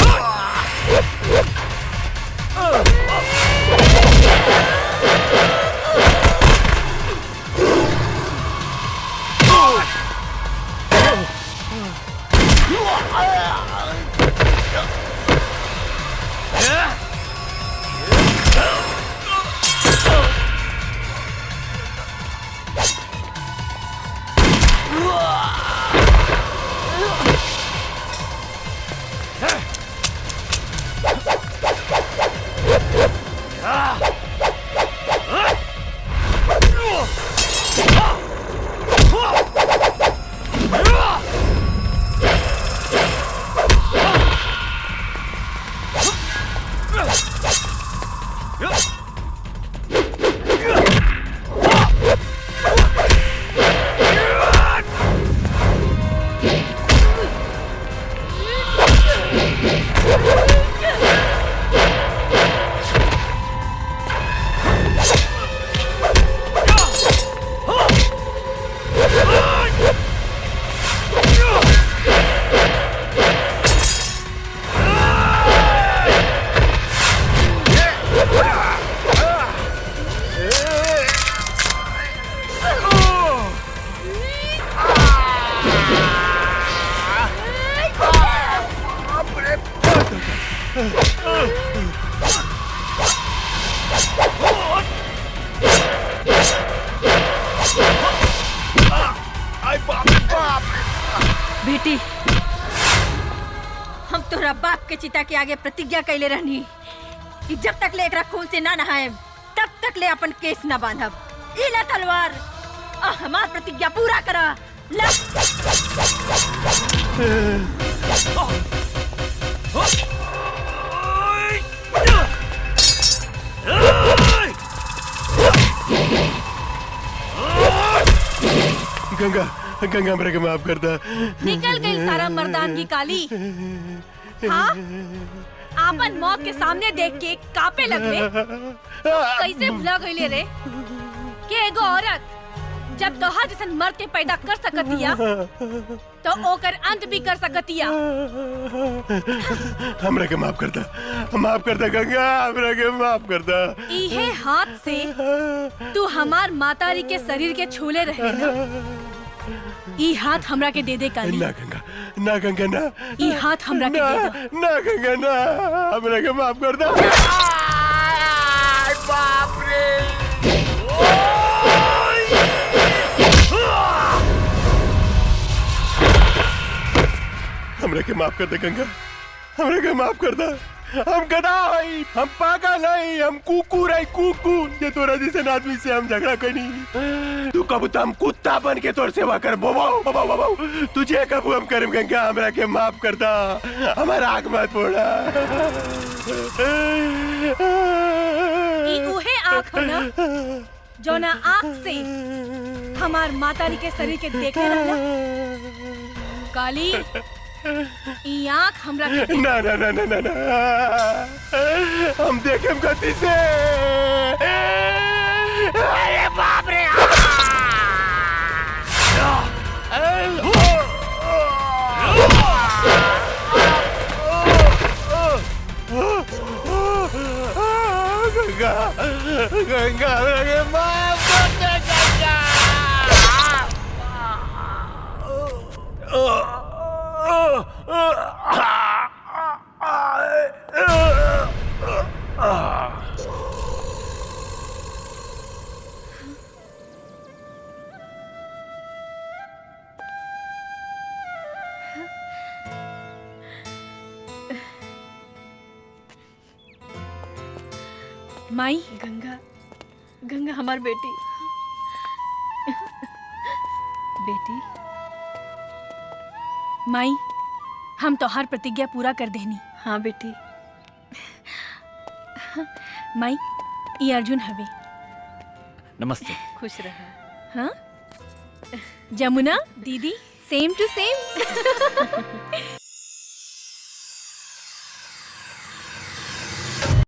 बेटी, हम तोरा बाप के चिता के आगे प्रतिज्ञा कैले रहनी कि जब तक ले एकरा खून से ना नहाए तब तक ले अपन केस ना बांधब। ई ला तलवार, हमार प्रतिज्ञा पूरा करा। ला। गंगा गंगा मेरे को माफ कर दा। निकल गई सारा मर्दान की काली। हाँ, आपन मौत के सामने देख के कापे लगले। कैसे भुला गईले रे कि एगो औरत जब तोहार जैसन मर्द के पैदा कर सकतिया तो ओकर अंत भी कर सकतिया। हमरा के माफ कर दा गंगा, हमरा के माफ कर दा। इहे हाथ से तू हमार मातारी के शरीर के छूले रहे ना। ई हाथ हमरा के दे दे काली। ना गंगा, ना गंगा ना। ई हाथ हमरा के दे दो। ना गंगा ना, हमरा के माफ कर दा। बाप रे हमरा के माफ कर दे गंगा, हमरा के माफ कर दा। हम गधा हई, हम पागल हई, हम कुकुर हई, कुकुर। ये तोरा जैसे आदमी से हम झगड़ा करी। तू कब तो हम कुत्ता बन के तोर सेवा कर बोबो। तुझे कब हम करम गंगा, हमरा के माफ कर दा। हमारा आग मत फोड़ा। ई उहे आँख है ना जो ना आँख से हमार मातारी के शरीर के देखे रहला। काली, ई आँख हमरा के ना ना ना ना ना, हम देखेम गति से। अरे बाप रे गंगा गंगा मेरे माफ कर दे गंगा। माई, गंगा, गंगा हमार बेटी। बेटी, माई, हम तोहार प्रतिज्ञा पूरा कर देनी। हाँ बेटी। माई, ये अर्जुन हवे। नमस्ते। खुश रहा। हाँ, जमुना दीदी, सेम टू सेम।